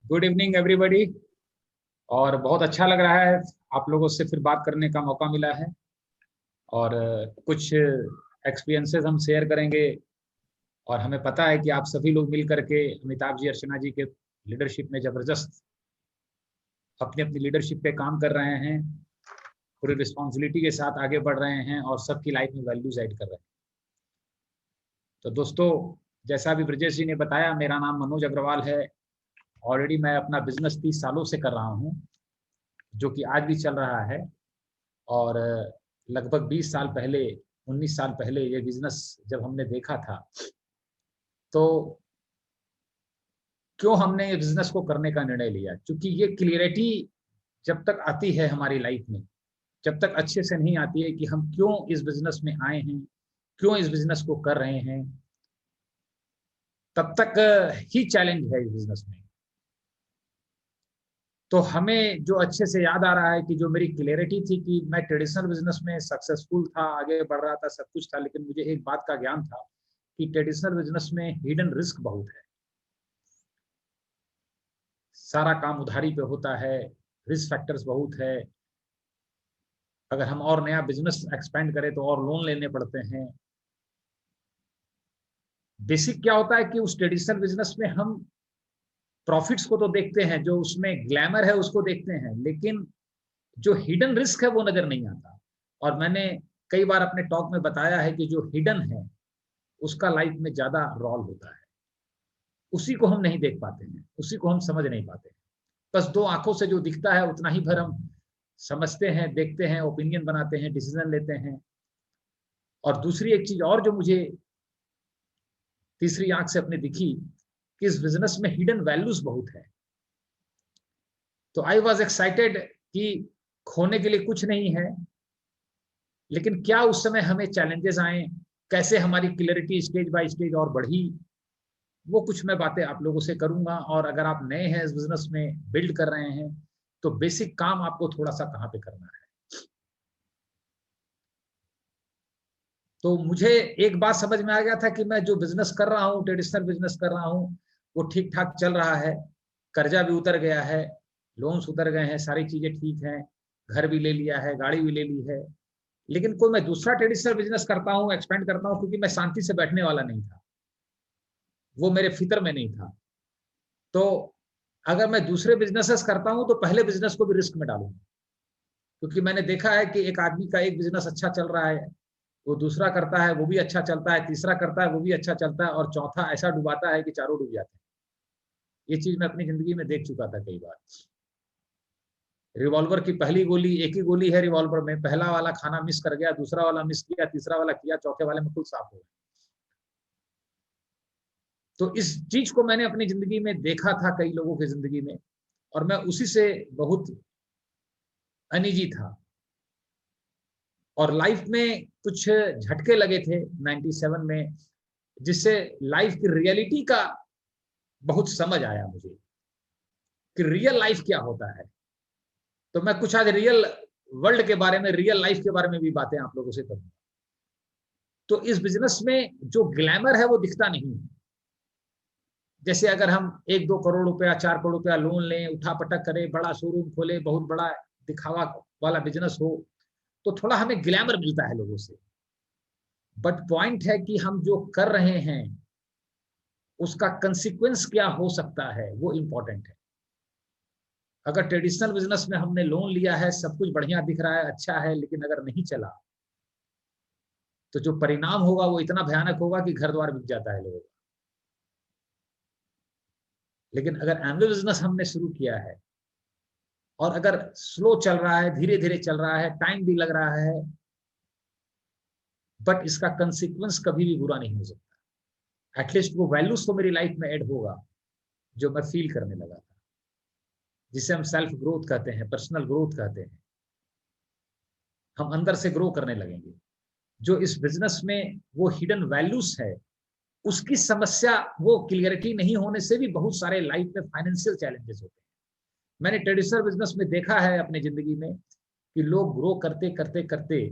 Good evening everybody. और बहुत अच्छा लग रहा है, आप लोगों से फिर बात करने का मौका मिला है। और कुछ एक्सपीरियंसेस हम शेयर करेंगे। और हमें पता है कि आप सभी लोग मिल करके अमिताभ जी, अर्चना जी के लीडरशिप में जबरदस्त अपनी अपनी लीडरशिप पे काम कर रहे हैं, पूरी रिस्पॉन्सिबिलिटी के साथ आगे बढ़ रहे हैं और सबकी लाइफ में वैल्यूज ऐड कर रहे हैं। तो दोस्तों, जैसा भी ब्रजेश जी ने बताया, मेरा नाम मनोज अग्रवाल है। ऑलरेडी मैं अपना बिजनेस 30 सालों से कर रहा हूँ, जो कि आज भी चल रहा है। और लगभग 20 साल पहले, 19 साल पहले ये बिजनेस जब हमने देखा था, तो क्यों हमने ये बिजनेस को करने का निर्णय लिया? क्योंकि ये क्लियरिटी जब तक आती है हमारी लाइफ में, जब तक अच्छे से नहीं आती है कि हम क्यों इस बिजनेस में आए हैं, क्यों इस बिजनेस को कर रहे हैं, तब तक ही चैलेंज है इस बिजनेस में। तो हमें जो अच्छे से याद आ रहा है कि जो मेरी क्लियरिटी थी कि मैं ट्रेडिशनल बिजनेस में सक्सेसफुल था, आगे बढ़ रहा था, सब कुछ था, लेकिन मुझे एक बात का ज्ञान था कि ट्रेडिशनल बिजनेस में हिडन रिस्क बहुत है। सारा काम उधारी पे होता है, रिस्क फैक्टर्स बहुत है। अगर हम और नया बिजनेस एक्सपेंड करें तो और लोन लेने पड़ते हैं। बेसिक क्या होता है कि उस ट्रेडिशनल बिजनेस में हम प्रॉफिट्स को तो देखते हैं, जो उसमें ग्लैमर है उसको देखते हैं, लेकिन जो हिडन रिस्क है वो नजर नहीं आता। और मैंने कई बार अपने टॉक में बताया है कि जो हिडन है उसका लाइफ में ज्यादा रोल होता है। उसी को हम नहीं देख पाते हैं, उसी को हम समझ नहीं पाते हैं। बस दो आंखों से जो दिखता है उतना ही भर हम समझते हैं, देखते हैं, ओपिनियन बनाते हैं, डिसीजन लेते हैं। और दूसरी एक चीज और जो मुझे तीसरी आंख से अपने दिखी, कि इस बिजनेस में हिडन वैल्यूज बहुत है। तो आई वॉज एक्साइटेड कि खोने के लिए कुछ नहीं है, लेकिन क्या उस समय हमें चैलेंजेस आए, कैसे हमारी क्लियरिटी स्टेज बाय स्टेज और बढ़ी, वो कुछ मैं बातें आप लोगों से करूंगा। और अगर आप नए हैं इस बिजनेस में, बिल्ड कर रहे हैं, तो बेसिक काम आपको थोड़ा सा कहाँ पे करना है। तो मुझे एक बात समझ में आ गया था कि मैं जो बिजनेस कर रहा हूँ, ट्रेडिशनल बिजनेस कर रहा हूँ, वो ठीक ठाक चल रहा है। कर्जा भी उतर गया है, लोन्स उतर गए हैं, सारी चीजें ठीक हैं, घर भी ले लिया है, गाड़ी भी ले ली है। लेकिन कोई मैं दूसरा ट्रेडिशनल बिजनेस करता हूँ, एक्सपेंड करता हूँ, क्योंकि मैं शांति से बैठने वाला नहीं था, वो मेरे फितर में नहीं था। तो अगर मैं दूसरे बिजनेसेस करता हूँ तो पहले बिजनेस को भी रिस्क में डालूंगा, क्योंकि मैंने देखा है कि एक आदमी का एक बिजनेस अच्छा चल रहा है, वो दूसरा करता है वो भी अच्छा चलता है, तीसरा करता है वो भी अच्छा चलता है, और चौथा ऐसा डुबाता है कि चारों डूब जाते हैं। ये चीज मैं अपनी जिंदगी में देख चुका था कई बार। रिवॉल्वर की पहली गोली, एक ही गोली है रिवॉल्वर में, पहला वाला खाना मिस कर गया, दूसरा वाला मिस किया, तीसरा वाला किया, चौथे वाले में खुद साफ हो गया। तो इस चीज को मैंने अपनी जिंदगी में देखा था, कई लोगों की जिंदगी में, और मैं उसी से बहुत अनईजी था। और लाइफ में कुछ झटके लगे थे 97 में, जिससे लाइफ की रियलिटी का बहुत समझ आया मुझे कि रियल लाइफ क्या होता है। तो मैं कुछ आज रियल वर्ल्ड के बारे में, रियल लाइफ के बारे में भी बातें आप लोगों से करूंगा। तो इस बिजनेस में जो ग्लैमर है वो दिखता नहीं है। जैसे अगर हम 1-2 करोड़ रुपया, 4 करोड़ रुपया लोन लें, उठा पटक करें, बड़ा शोरूम खोले, बहुत बड़ा दिखावा वाला बिजनेस हो, तो थोड़ा हमें ग्लैमर मिलता है लोगों से। बट पॉइंट है कि हम जो कर रहे हैं उसका कंसिक्वेंस क्या हो सकता है, वो इंपॉर्टेंट है। अगर ट्रेडिशनल बिजनेस में हमने लोन लिया है, सब कुछ बढ़िया दिख रहा है, अच्छा है, लेकिन अगर नहीं चला, तो जो परिणाम होगा वो इतना भयानक होगा कि घर द्वार बिक जाता है लोगों का। लेकिन अगर एमवे बिजनेस हमने शुरू किया है, और अगर स्लो चल रहा है, धीरे धीरे चल रहा है, टाइम भी लग रहा है, बट इसका कंसिक्वेंस कभी भी बुरा नहीं हो सकता। एटलीस्ट वो वैल्यूज तो मेरी लाइफ में ऐड होगा जो मैं फील करने लगा था, जिसे हम सेल्फ ग्रोथ कहते हैं, पर्सनल ग्रोथ कहते हैं। हम अंदर से ग्रो करने लगेंगे। जो इस बिजनेस में वो हिडन वैल्यूज है, उसकी समस्या, वो क्लियरिटी नहीं होने से भी बहुत सारे लाइफ में फाइनेंशियल चैलेंजेस होते हैं। मैंने ट्रेडिशनल बिजनेस में देखा है अपनी जिंदगी में कि लोग ग्रो करते करते करते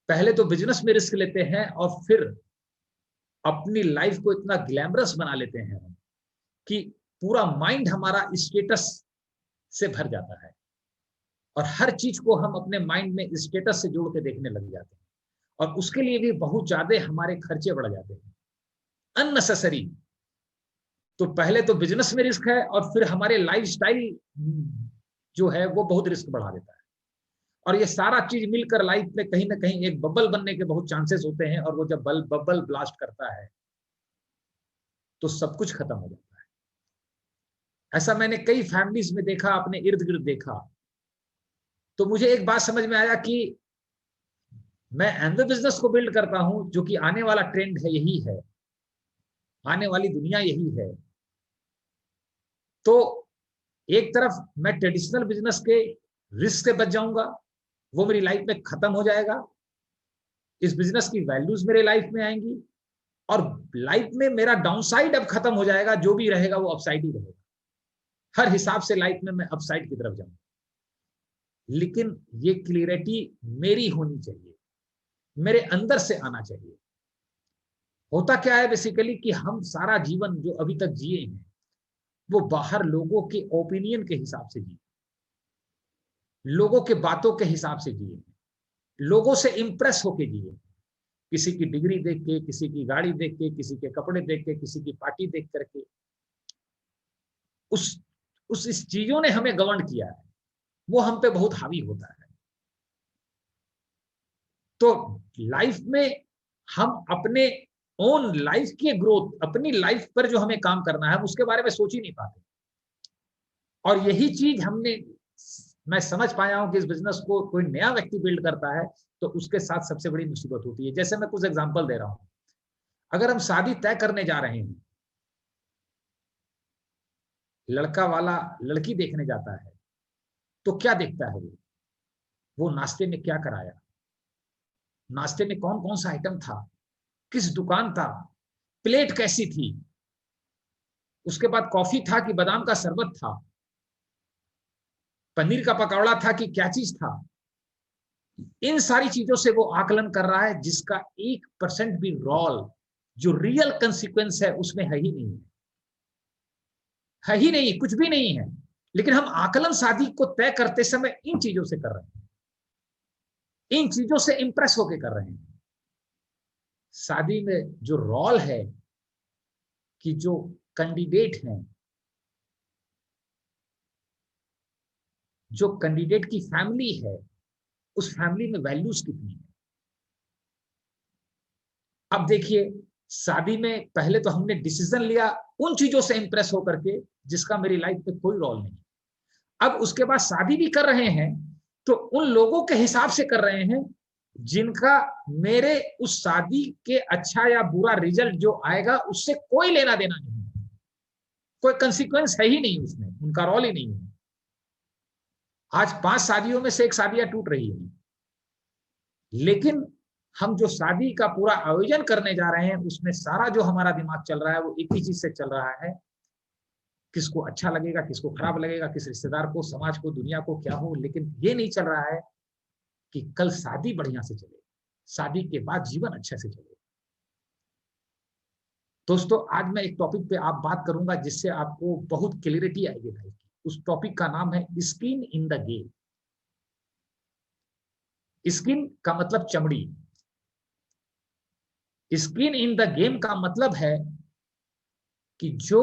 पहले तो बिजनेस में रिस्क लेते हैं, और फिर अपनी लाइफ को इतना ग्लैमरस बना लेते हैं कि पूरा माइंड हमारा स्टेटस से भर जाता है और हर चीज को हम अपने माइंड में स्टेटस से जोड़ के देखने लग जाते हैं और उसके लिए भी बहुत ज्यादा हमारे खर्चे बढ़ जाते हैं अननेसेसरी। तो पहले तो बिजनेस में रिस्क है और फिर हमारे लाइफस्टाइल जो है वो बहुत रिस्क बढ़ा देता है और ये सारा चीज मिलकर लाइफ में कहीं ना कहीं एक बबल बनने के बहुत चांसेस होते हैं और वो जब बबल ब्लास्ट करता है तो सब कुछ खत्म हो जाता है। ऐसा मैंने कई फैमिलीज में देखा, अपने इर्द गिर्द देखा। तो मुझे एक बात समझ में आया कि मैं एंड बिजनेस को बिल्ड करता हूं जो कि आने वाला ट्रेंड है, यही है, आने वाली दुनिया यही है। तो एक तरफ मैं ट्रेडिशनल बिजनेस के रिस्क से बच जाऊंगा, वो मेरी लाइफ में खत्म हो जाएगा, इस बिजनेस की वैल्यूज मेरे लाइफ में आएंगी और लाइफ में मेरा डाउनसाइड अब खत्म हो जाएगा, जो भी रहेगा वो अपसाइड ही रहेगा। हर हिसाब से लाइफ में मैं अपसाइड की तरफ जाऊंगा। लेकिन ये क्लियरिटी मेरी होनी चाहिए, मेरे अंदर से आना चाहिए। होता क्या है बेसिकली कि हम सारा जीवन जो अभी तक जिए हैं वो बाहर लोगों के ओपिनियन के हिसाब से जिए, लोगों के बातों के हिसाब से जिए, लोगों से इंप्रेस होके जिए, किसी की डिग्री देख के, किसी की गाड़ी देख के, किसी के कपड़े देख के, किसी की पार्टी देख करके। उस इस चीजों ने हमें गवर्न किया है, वो हम पे बहुत हावी होता है। तो लाइफ में हम अपने ओन लाइफ की ग्रोथ, अपनी लाइफ पर जो हमें काम करना है उसके बारे में सोच ही नहीं पाते। और यही चीज मैं समझ पाया हूं कि इस बिजनेस को कोई नया व्यक्ति बिल्ड करता है तो उसके साथ सबसे बड़ी मुसीबत होती है। जैसे मैं कुछ एग्जांपल दे रहा हूं, अगर हम शादी तय करने जा रहे हैं, लड़का वाला लड़की देखने जाता है तो क्या देखता है वो नाश्ते में क्या कराया, नाश्ते में कौन कौन सा आइटम था, किस दुकान था, प्लेट कैसी थी, उसके बाद कॉफी था कि बादाम का शरबत था, पनीर का पकौड़ा था कि क्या चीज था। इन सारी चीजों से वो आकलन कर रहा है जिसका 1% भी रोल, जो रियल कंसिक्वेंस है उसमें है ही नहीं, है ही नहीं, कुछ भी नहीं है। लेकिन हम आकलन शादी को तय करते समय इन चीजों से कर रहे हैं, इन चीजों से इंप्रेस होके कर रहे हैं। शादी में जो रोल है कि जो कैंडिडेट हैं, जो कैंडिडेट की फैमिली है, उस फैमिली में वैल्यूज कितनी है। अब देखिए, शादी में पहले तो हमने डिसीजन लिया उन चीजों से इंप्रेस होकर के जिसका मेरी लाइफ में कोई रोल नहीं। अब उसके बाद शादी भी कर रहे हैं तो उन लोगों के हिसाब से कर रहे हैं जिनका मेरे उस शादी के अच्छा या बुरा रिजल्ट जो आएगा उससे कोई लेना देना नहीं है, कोई कंसिक्वेंस है ही नहीं, उसमें उनका रोल ही नहीं है। आज 5 शादियों में से 1 शादियां टूट रही है, लेकिन हम जो शादी का पूरा आयोजन करने जा रहे हैं उसमें सारा जो हमारा दिमाग चल रहा है वो एक ही चीज से चल रहा है, किसको अच्छा लगेगा, किसको खराब लगेगा, किस रिश्तेदार को, समाज को, दुनिया को क्या हो। लेकिन ये नहीं चल रहा है कि कल शादी बढ़िया से चले, शादी के बाद जीवन अच्छे से चले। दोस्तों, आज मैं एक टॉपिक पे आप बात करूंगा जिससे आपको बहुत क्लियरिटी आएगी लाइफ की। उस टॉपिक का नाम है skin in the game. Skin का मतलब चमड़ी, स्किन इन द गेम का मतलब है कि जो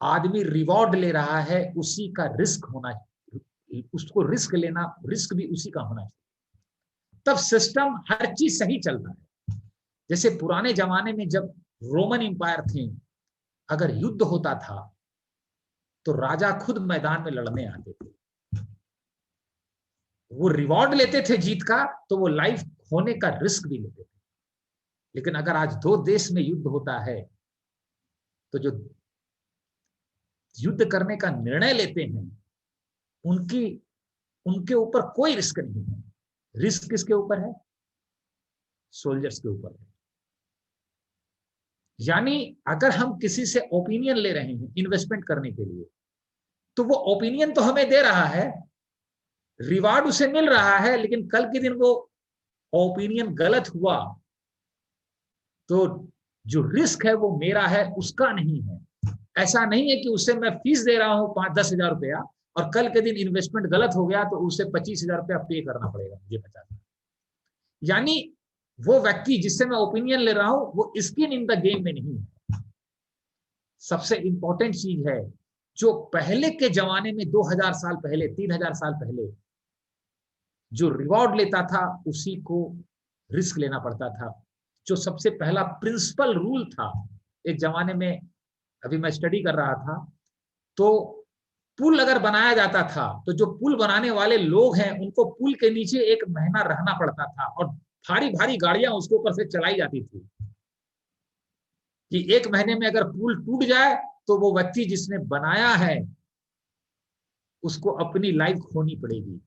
आदमी रिवॉर्ड ले रहा है उसी का रिस्क होना चाहिए, उसको रिस्क लेना, रिस्क भी उसी का होना चाहिए, तब सिस्टम हर चीज सही चलता है। जैसे पुराने जमाने में जब रोमन एम्पायर थे, अगर युद्ध होता था तो राजा खुद मैदान में लड़ने आते थे, वो रिवॉर्ड लेते थे जीत का तो वो लाइफ होने का रिस्क भी लेते थे। लेकिन अगर आज 2 देश में युद्ध होता है तो जो युद्ध करने का निर्णय लेते हैं उनके ऊपर कोई रिस्क नहीं है। रिस्क किसके ऊपर है? सोल्जर्स के ऊपर है। यानी अगर हम किसी से ओपिनियन ले रहे हैं इन्वेस्टमेंट करने के लिए तो वो ओपिनियन तो हमें दे रहा है, रिवार्ड उसे मिल रहा है, लेकिन कल के दिन वो ओपिनियन गलत हुआ तो जो रिस्क है वो मेरा है, उसका नहीं है। ऐसा नहीं है कि उससे मैं फीस दे रहा हूँ 5-10 हजार रुपया और कल के दिन इन्वेस्टमेंट गलत हो गया तो उसे 25 हजार रुपया पे करना पड़ेगा मुझे 50। यानी वो व्यक्ति जिससे मैं ओपिनियन ले रहा हूं वो स्किन इन द गेम में नहीं है। सबसे इंपॉर्टेंट चीज है, जो पहले के जमाने में 2000 साल पहले, 3000 साल पहले जो रिवॉर्ड लेता था उसी को रिस्क लेना पड़ता था। जो सबसे पहला प्रिंसिपल रूल था एक जमाने में, अभी मैं स्टडी कर रहा था, तो पुल अगर बनाया जाता था तो जो पुल बनाने वाले लोग हैं उनको पुल के नीचे 1 महीना रहना पड़ता था और भारी भारी गाड़ियां उसके ऊपर से चलाई जाती थी कि 1 महीने में अगर पुल टूट जाए तो वो व्यक्ति जिसने बनाया है उसको अपनी लाइफ खोनी पड़ेगी।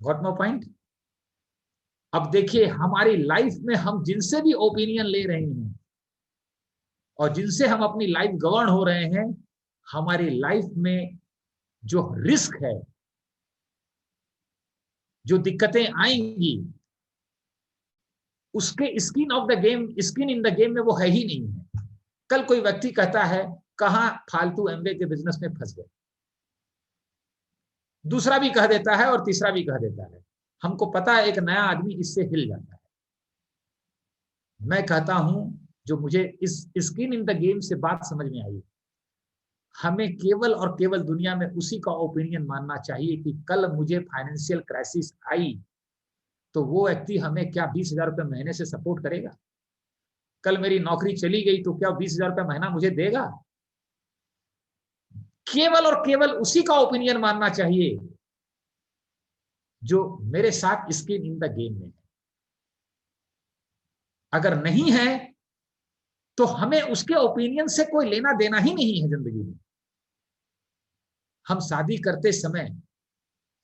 Got no point? अब देखिए हमारी लाइफ में हम जिनसे भी ओपिनियन ले रहे हैं और जिनसे हम अपनी लाइफ गवर्न हो रहे हैं, हमारी लाइफ में जो रिस्क है, जो दिक्कतें आएंगी, उसके skin of the game, skin in the game में वो है ही नहीं है। कल कोई व्यक्ति कहता है कहां फालतू एमबे के बिजनेस में फंस गए, दूसरा भी कह देता है और तीसरा भी कह देता है। हमको पता है एक नया आदमी इससे हिल जाता है। मैं कहता हूं जो मुझे इस स्किन इन द गेम से बात समझ में आई, हमें केवल और केवल दुनिया में उसी का ओपिनियन मानना चाहिए कि कल मुझे फाइनेंशियल क्राइसिस आई तो वो व्यक्ति हमें क्या 20,000 रुपये महीने से सपोर्ट करेगा? कल मेरी नौकरी चली गई तो क्या 20,000 रुपये महीना मुझे देगा? केवल और केवल उसी का ओपिनियन मानना चाहिए जो मेरे साथ स्किन इन द गेम में है। अगर नहीं है तो हमें उसके ओपिनियन से कोई लेना देना ही नहीं है जिंदगी में। हम शादी करते समय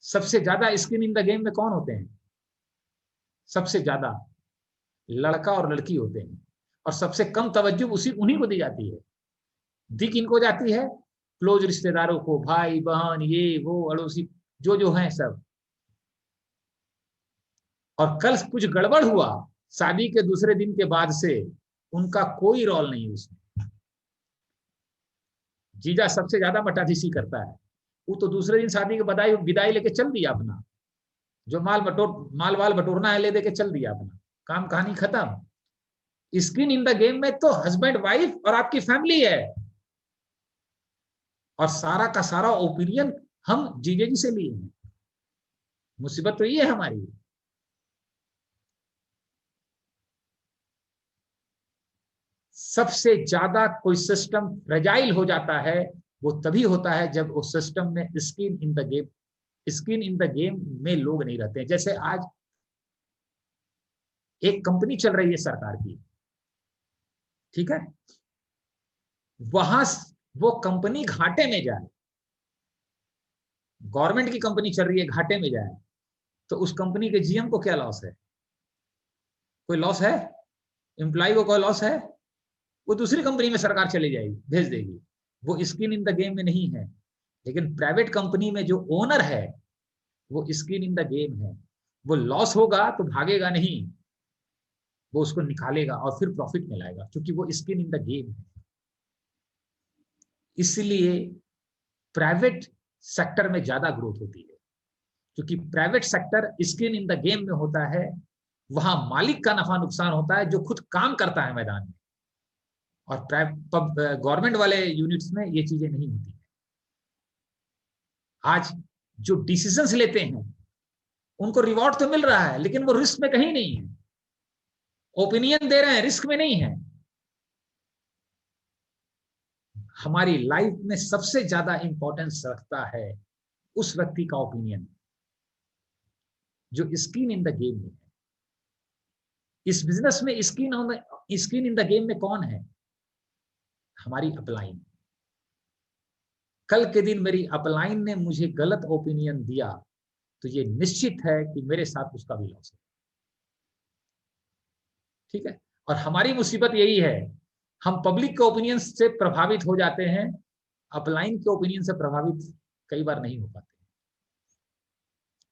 सबसे ज्यादा स्किन इन द गेम में कौन होते हैं? सबसे ज्यादा लड़का और लड़की होते हैं और सबसे कम तवज्जो उन्हीं को दी जाती है। दी किनको जाती है? क्लोज रिश्तेदारों को, भाई बहन, ये वो अड़ोसी जो जो हैं सब। और कल कुछ गड़बड़ हुआ शादी के दूसरे दिन के बाद से उनका कोई रोल नहीं उसमें। जीजा सबसे ज्यादा मटाधीसी करता है, वो तो दूसरे दिन शादी की बधाई विदाई लेके चल दिया अपना, जो माल वाल बटोरना है ले दे के चल दिया अपना, काम कहानी खत्म। स्किन इन द गेम में तो हस्बैंड वाइफ और आपकी फैमिली है और सारा का सारा ओपिनियन हम जीजे जी से लिए हैं। मुसीबत तो ये है हमारी। सबसे ज्यादा कोई सिस्टम फ्रेजाइल हो जाता है वो तभी होता है जब उस सिस्टम में स्किन इन द गेम में लोग नहीं रहते हैं। जैसे आज एक कंपनी चल रही है सरकार की, ठीक है, वहां वो कंपनी घाटे में जाए, गवर्नमेंट की कंपनी चल रही है घाटे में जाए, तो उस कंपनी के जीएम को क्या लॉस है? कोई लॉस है? एम्प्लॉय को कोई लॉस है? वो दूसरी कंपनी में सरकार चली जाएगी, भेज देगी। वो स्किन इन द गेम में नहीं है। लेकिन प्राइवेट कंपनी में जो ओनर है वो स्किन इन द गेम है। वो लॉस होगा तो भागेगा नहीं, वो उसको निकालेगा और फिर प्रॉफिट में लाएगा, क्योंकि वो स्किन इन द गेम है। इसलिए प्राइवेट सेक्टर में ज्यादा ग्रोथ होती है, क्योंकि private sector skin in the game में होता है। वहां मालिक का नफा नुकसान होता है जो खुद काम करता है मैदान में, और गवर्नमेंट वाले यूनिट्स में ये चीजें नहीं होती है। आज जो डिसीजंस लेते हैं उनको रिवॉर्ड तो मिल रहा है लेकिन वो रिस्क में कहीं नहीं है। ओपिनियन दे रहे हैं, रिस्क में नहीं है। हमारी लाइफ में सबसे ज्यादा इंपॉर्टेंस रखता है उस व्यक्ति का ओपिनियन जो स्किन इन द गेम में है। इस बिजनेस में स्किन इन द गेम में कौन है? हमारी अपलाइन। कल के दिन मेरी अपलाइन ने मुझे गलत ओपिनियन दिया तो ये निश्चित है कि मेरे साथ उसका भी लॉस है। ठीक है, और हमारी मुसीबत यही है, हम पब्लिक के ओपिनियन से प्रभावित हो जाते हैं, अपलाइन के ओपिनियन से प्रभावित कई बार नहीं हो पाते।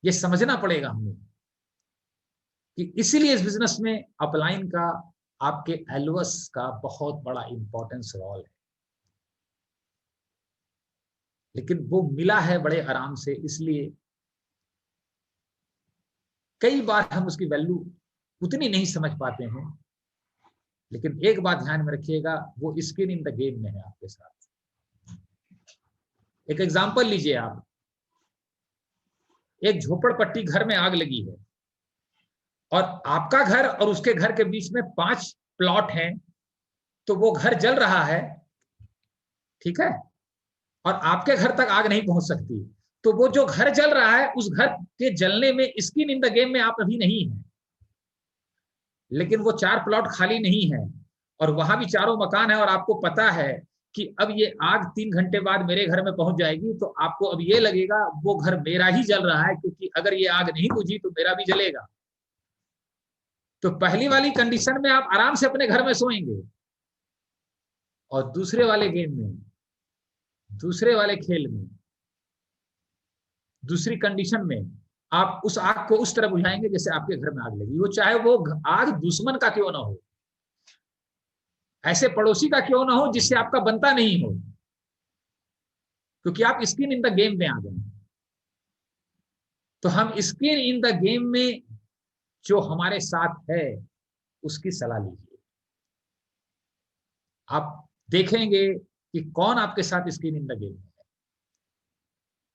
ये समझना पड़ेगा हमें कि इसीलिए इस बिजनेस में अपलाइन का आपके एल्वस का बहुत बड़ा इंपॉर्टेंस रोल है, लेकिन वो मिला है बड़े आराम से, इसलिए कई बार हम उसकी वैल्यू उतनी नहीं समझ पाते हैं। लेकिन एक बात ध्यान में रखिएगा, वो स्किन इन द गेम में है आपके साथ। एक एग्जांपल लीजिए, आप एक झोपड़पट्टी घर में आग लगी है और आपका घर और उसके घर के बीच में 5 प्लॉट हैं, तो वो घर जल रहा है, ठीक है, और आपके घर तक आग नहीं पहुंच सकती। तो वो जो घर जल रहा है, उस घर के जलने में, स्किन इन द गेम में आप अभी नहीं है, लेकिन वो 4 प्लॉट खाली नहीं है और वहां भी चारों मकान है, और आपको पता है कि अब ये आग 3 घंटे बाद मेरे घर में पहुंच जाएगी, तो आपको अब ये लगेगा वो घर मेरा ही जल रहा है, क्योंकि अगर ये आग नहीं बुझी तो मेरा भी जलेगा। तो पहली वाली कंडीशन में आप आराम से अपने घर में सोएंगे, और दूसरे वाले गेम में, दूसरे वाले खेल में, दूसरी कंडीशन में आप उस आग को उस तरह बुझाएंगे जैसे आपके घर में आग लगी, वो चाहे वो आग दुश्मन का क्यों ना हो, ऐसे पड़ोसी का क्यों ना हो जिससे आपका बनता नहीं हो, क्योंकि आप स्किन इन द गेम में आ गए। तो हम स्किन इन द गेम में जो हमारे साथ है उसकी सलाह लीजिए। आप देखेंगे कि कौन आपके साथ स्किन इन द गेम है।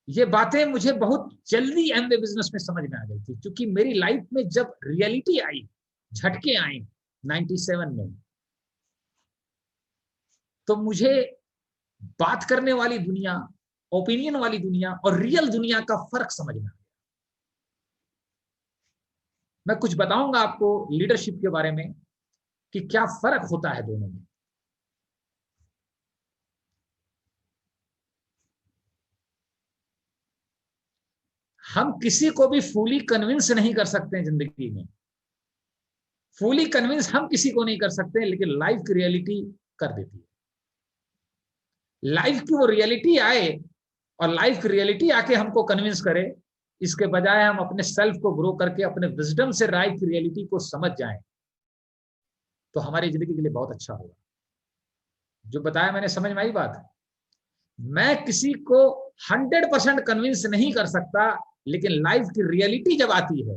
ये बातें मुझे बहुत जल्दी एमवे बिजनेस में समझ में आ गई थी, क्योंकि मेरी लाइफ में जब रियलिटी आई, झटके आए 97 में, तो मुझे बात करने वाली दुनिया, ओपिनियन वाली दुनिया और रियल दुनिया का फर्क समझ में आ गया। मैं कुछ बताऊंगा आपको लीडरशिप के बारे में कि क्या फर्क होता है दोनों में। हम किसी को भी फुली कन्विंस नहीं कर सकते हैं जिंदगी में, फुली कन्विंस हम किसी को नहीं कर सकते, लेकिन लाइफ की रियलिटी कर देती है। लाइफ की वो रियलिटी आए और लाइफ की रियलिटी आके हमको कन्विंस करे, इसके बजाय हम अपने सेल्फ को ग्रो करके अपने विजडम से लाइफ की रियलिटी को समझ जाएं, तो हमारी जिंदगी के लिए बहुत अच्छा होगा। जो बताया मैंने, समझ में आई बात? मैं किसी को 100% कन्विंस नहीं कर सकता, लेकिन लाइफ की रियलिटी जब आती है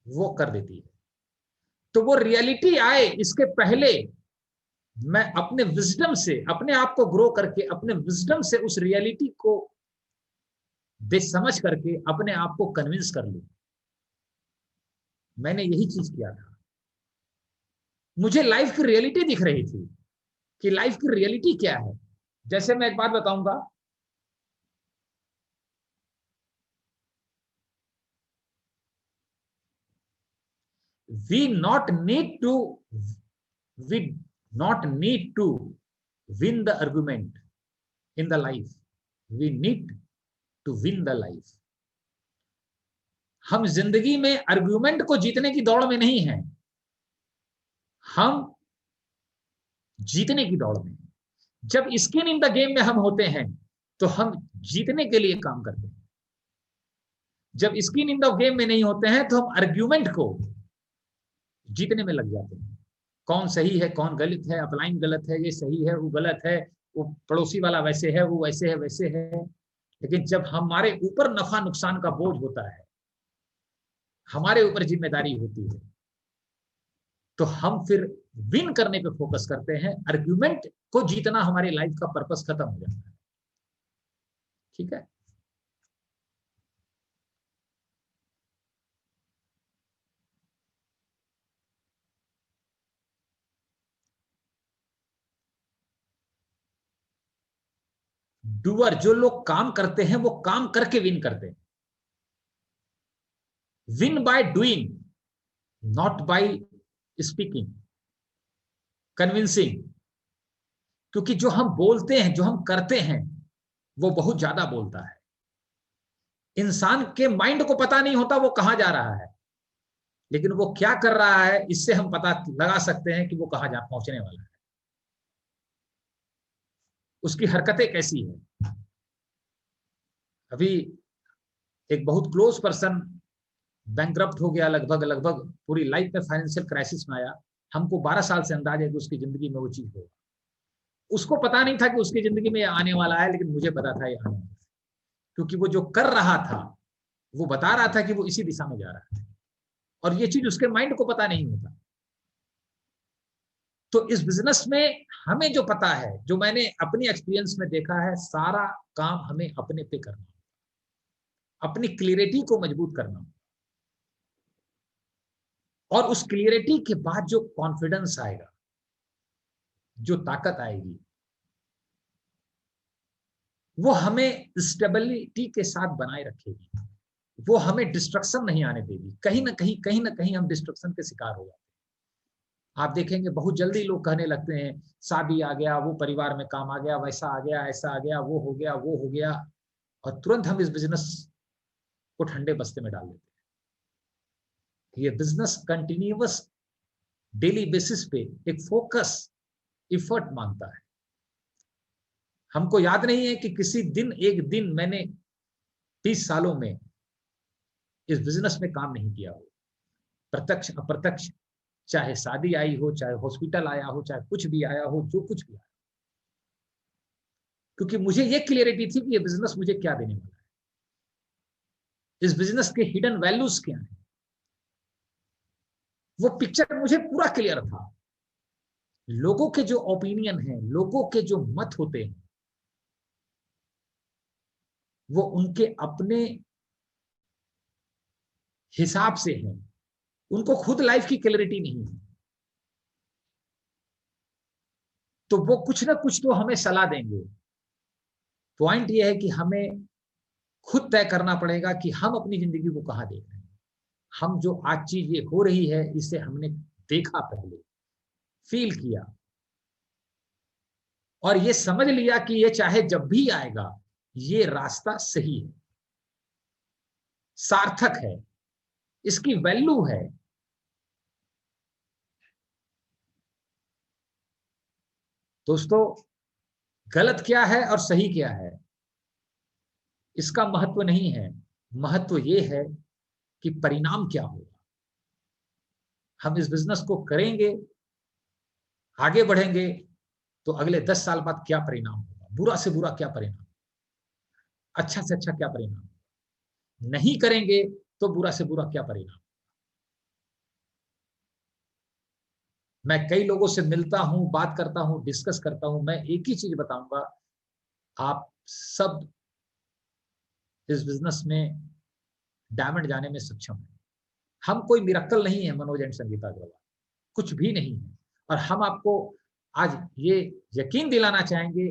वो कर देती है। तो वो रियलिटी आए इसके पहले मैं अपने विजडम से, अपने आप को ग्रो करके अपने विजडम से उस रियलिटी को समझ करके अपने आप को कन्विंस कर लूं। मैंने यही चीज किया था। मुझे लाइफ की रियलिटी दिख रही थी कि लाइफ की रियलिटी क्या है। जैसे मैं एक बात बताऊंगा, we not need to we not need to win the argument in the life, we need to win the life। हम जिंदगी में आर्ग्यूमेंट को जीतने की दौड़ में नहीं है, हम जीतने की दौड़ में। जब स्किन इन द गेम में हम होते हैं तो हम जीतने के लिए काम करते हैं। जब स्किन इन द गेम में नहीं होते हैं तो हम आर्ग्यूमेंट को जीतने में लग जाते हैं। कौन सही है, कौन गलत है, अपलाइन गलत है, ये सही है, वो गलत है, वो पड़ोसी वाला वैसे है, वो वैसे है, वैसे है। लेकिन जब हमारे ऊपर नफा नुकसान का बोझ होता है, हमारे ऊपर जिम्मेदारी होती है, तो हम फिर विन करने पे फोकस करते हैं। आर्ग्यूमेंट को जीतना हमारी लाइफ का पर्पस खत्म हो जाता है। ठीक है। डूअर, जो लोग काम करते हैं वो काम करके विन करते हैं। Win by doing, not by speaking, convincing. क्योंकि जो हम बोलते हैं, जो हम करते हैं, वो बहुत ज्यादा बोलता है। इंसान के माइंड को पता नहीं होता वो कहां जा रहा है, लेकिन वो क्या कर रहा है इससे हम पता लगा सकते हैं कि वो कहां जा पहुंचने वाला है, उसकी हरकतें कैसी है। अभी एक बहुत क्लोज पर्सन बैंकरप्ट हो गया, लगभग लगभग पूरी लाइफ में फाइनेंशियल क्राइसिस में आया। हमको 12 साल से अंदाजा है कि उसकी जिंदगी में वो चीज होगा। उसको पता नहीं था कि उसकी जिंदगी में आने वाला है, लेकिन मुझे पता था ये आने वाला है, क्योंकि वो जो कर रहा था वो बता रहा था कि वो इसी दिशा में जा रहा है, और ये चीज उसके माइंड को पता नहीं होता। तो इस बिजनेस में हमें जो पता है, जो मैंने अपनी एक्सपीरियंस में देखा है, सारा काम हमें अपने पे करना, अपनी क्लियरिटी को मजबूत करना, और उस क्लियरिटी के बाद जो कॉन्फिडेंस आएगा, जो ताकत आएगी, वो हमें स्टेबिलिटी के साथ बनाए रखेगी, वो हमें डिस्ट्रक्शन नहीं आने देगी। कहीं ना कहीं हम डिस्ट्रक्शन के शिकार हो जाते हैं। आप देखेंगे बहुत जल्दी लोग कहने लगते हैं शादी आ गया, वो परिवार में काम आ गया, वैसा आ गया, ऐसा आ गया, वो हो गया, वो हो गया, और तुरंत हम इस बिजनेस को ठंडे बस्ते में डाल देते हैं। ये बिजनेस कंटिन्यूअस डेली बेसिस पे एक फोकस इफर्ट मांगता है। हमको याद नहीं है कि किसी दिन एक दिन मैंने 30 सालों में इस बिजनेस में काम नहीं किया हो, प्रत्यक्ष अप्रत्यक्ष, चाहे शादी आई हो, चाहे हॉस्पिटल आया हो, चाहे कुछ भी आया हो, जो कुछ भी आया, क्योंकि मुझे ये क्लियरिटी थी कि ये बिजनेस मुझे क्या देने वाला है, इस बिजनेस के हिडन वैल्यूज क्या है, वो पिक्चर मुझे पूरा क्लियर था। लोगों के जो ओपिनियन है, लोगों के जो मत होते हैं, वो उनके अपने हिसाब से हैं, उनको खुद लाइफ की क्लैरिटी नहीं है, तो वो कुछ ना कुछ तो हमें सलाह देंगे। पॉइंट ये है कि हमें खुद तय करना पड़ेगा कि हम अपनी जिंदगी को कहां देख रहे हैं। हम जो आज चीज ये हो रही है, इसे हमने देखा, पहले फील किया, और ये समझ लिया कि ये चाहे जब भी आएगा, ये रास्ता सही है, सार्थक है, इसकी वैल्यू है। दोस्तों, गलत क्या है और सही क्या है, इसका महत्व नहीं है। महत्व ये है कि परिणाम क्या होगा। हम इस बिजनेस को करेंगे, आगे बढ़ेंगे, तो अगले 10 साल बाद क्या परिणाम होगा, बुरा से बुरा क्या परिणाम, अच्छा से अच्छा क्या परिणाम, नहीं करेंगे तो बुरा से बुरा क्या परिणाम। मैं कई लोगों से मिलता हूं, बात करता हूं, डिस्कस करता हूं, मैं एक ही चीज बताऊंगा, आप सब इस बिजनेस में डायमंड जाने में सक्षम है। हम कोई मिरेकल नहीं है, मनोज एंड संगीता अग्रवाल, कुछ भी नहीं है। और हम आपको आज ये यकीन दिलाना चाहेंगे,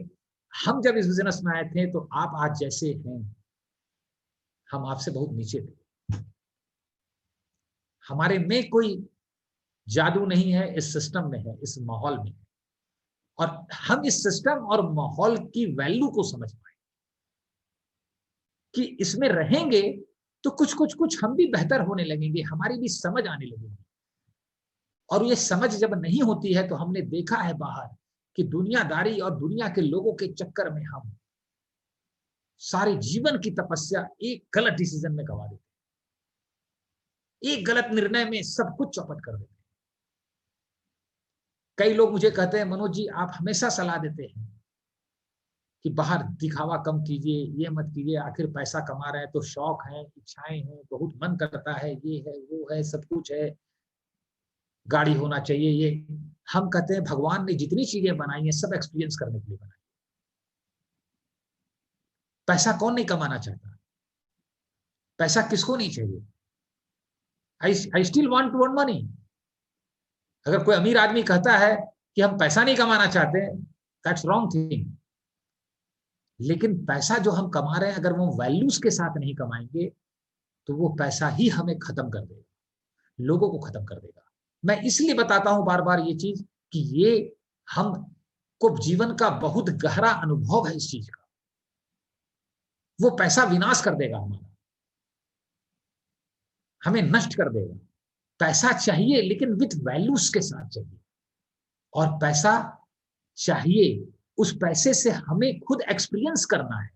हम जब इस बिजनेस में आए थे तो आप आज जैसे हैं, हम आपसे बहुत नीचे थे। हमारे में कोई जादू नहीं है, इस सिस्टम में है, इस माहौल में है। और हम इस सिस्टम और माहौल की वैल्यू को समझ पाए कि इसमें रहेंगे तो कुछ हम भी बेहतर होने लगेंगे, हमारी भी समझ आने लगेगी। और ये समझ जब नहीं होती है, तो हमने देखा है बाहर कि दुनियादारी और दुनिया के लोगों के चक्कर में हम सारे जीवन की तपस्या एक गलत डिसीजन में गवा देते, एक गलत निर्णय में सब कुछ चौपट कर देते। कई लोग मुझे कहते हैं, मनोज जी आप हमेशा सलाह देते हैं कि बाहर दिखावा कम कीजिए, ये मत कीजिए, आखिर पैसा कमा रहे हैं तो शौक है, इच्छाएं हैं, बहुत मन करता है, ये है, वो है, सब कुछ है, गाड़ी होना चाहिए, ये। हम कहते हैं भगवान ने जितनी चीजें बनाई हैं, सब एक्सपीरियंस करने के लिए बनाई। पैसा कौन नहीं कमाना चाहता, पैसा किसको नहीं चाहिए। I still want to earn money. अगर कोई अमीर आदमी कहता है कि हम पैसा नहीं कमाना चाहते, दैट्स रॉन्ग थिंग। लेकिन पैसा जो हम कमा रहे हैं, अगर वो वैल्यूज के साथ नहीं कमाएंगे, तो वो पैसा ही हमें खत्म कर देगा, लोगों को खत्म कर देगा। मैं इसलिए बताता हूं बार बार ये चीज कि ये हम को जीवन का बहुत गहरा अनुभव है इस चीज का। वो पैसा विनाश कर देगा हमारा, हमें नष्ट कर देगा। पैसा चाहिए, लेकिन विथ वैल्यूज के साथ चाहिए। और पैसा चाहिए, उस पैसे से हमें खुद एक्सपीरियंस करना है,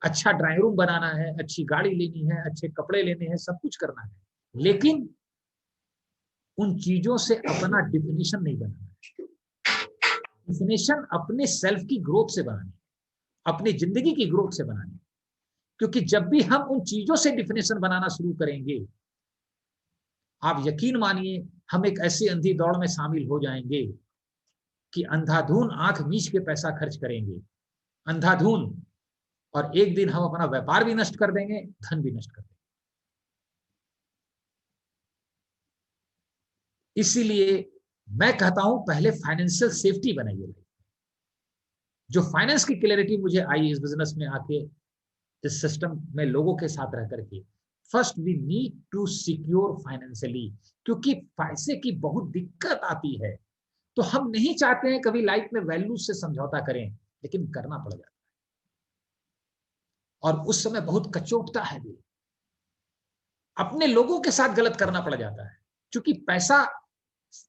अच्छा ड्राइंग रूम बनाना है, अच्छी गाड़ी लेनी है, अच्छे कपड़े लेने हैं, सब कुछ करना है। लेकिन उन चीजों से अपना डिफिनेशन नहीं बनाना है। डिफिनेशन अपने सेल्फ की ग्रोथ से बनानी, अपनी जिंदगी की ग्रोथ से बनानी। क्योंकि जब भी हम उन चीजों से डिफिनेशन बनाना शुरू करेंगे, आप यकीन मानिए हम एक ऐसी अंधी दौड़ में शामिल हो जाएंगे कि अंधाधुन आंख मीच के पैसा खर्च करेंगे, अंधाधुन, और एक दिन हम अपना व्यापार भी नष्ट कर देंगे, धन भी नष्ट कर देंगे। इसीलिए मैं कहता हूं पहले फाइनेंशियल सेफ्टी बनाइए। जो फाइनेंस की क्लैरिटी मुझे आई इस बिजनेस में आके, इस सिस्टम में लोगों के साथ रह करके, first we need to secure financially, क्योंकि पैसे की बहुत दिक्कत आती है। तो हम नहीं चाहते हैं कभी लाइफ में वैल्यू से समझौता करें, लेकिन करना पड़ जाता है और उस समय बहुत कचोटता है भी, अपने लोगों के साथ गलत करना पड़ जाता है। क्योंकि पैसा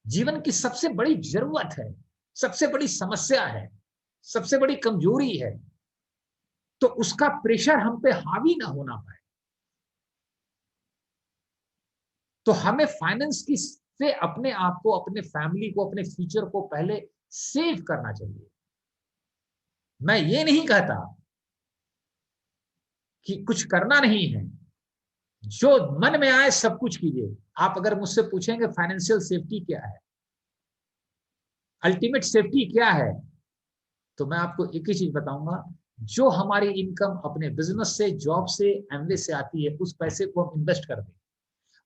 जीवन की सबसे बड़ी जरूरत है, सबसे बड़ी समस्या है, सबसे बड़ी कमजोरी है। तो उसका प्रेशर हम पे हावी ना होना पाए, तो हमें फाइनेंस की से अपने आप को, अपने फैमिली को, अपने फ्यूचर को पहले सेव करना चाहिए। मैं ये नहीं कहता कि कुछ करना नहीं है, जो मन में आए सब कुछ कीजिए। आप अगर मुझसे पूछेंगे फाइनेंशियल सेफ्टी क्या है, अल्टीमेट सेफ्टी क्या है, तो मैं आपको एक ही चीज बताऊंगा, जो हमारी इनकम अपने बिजनेस से, जॉब से, एमवे से आती है, उस पैसे को हम इन्वेस्ट कर दें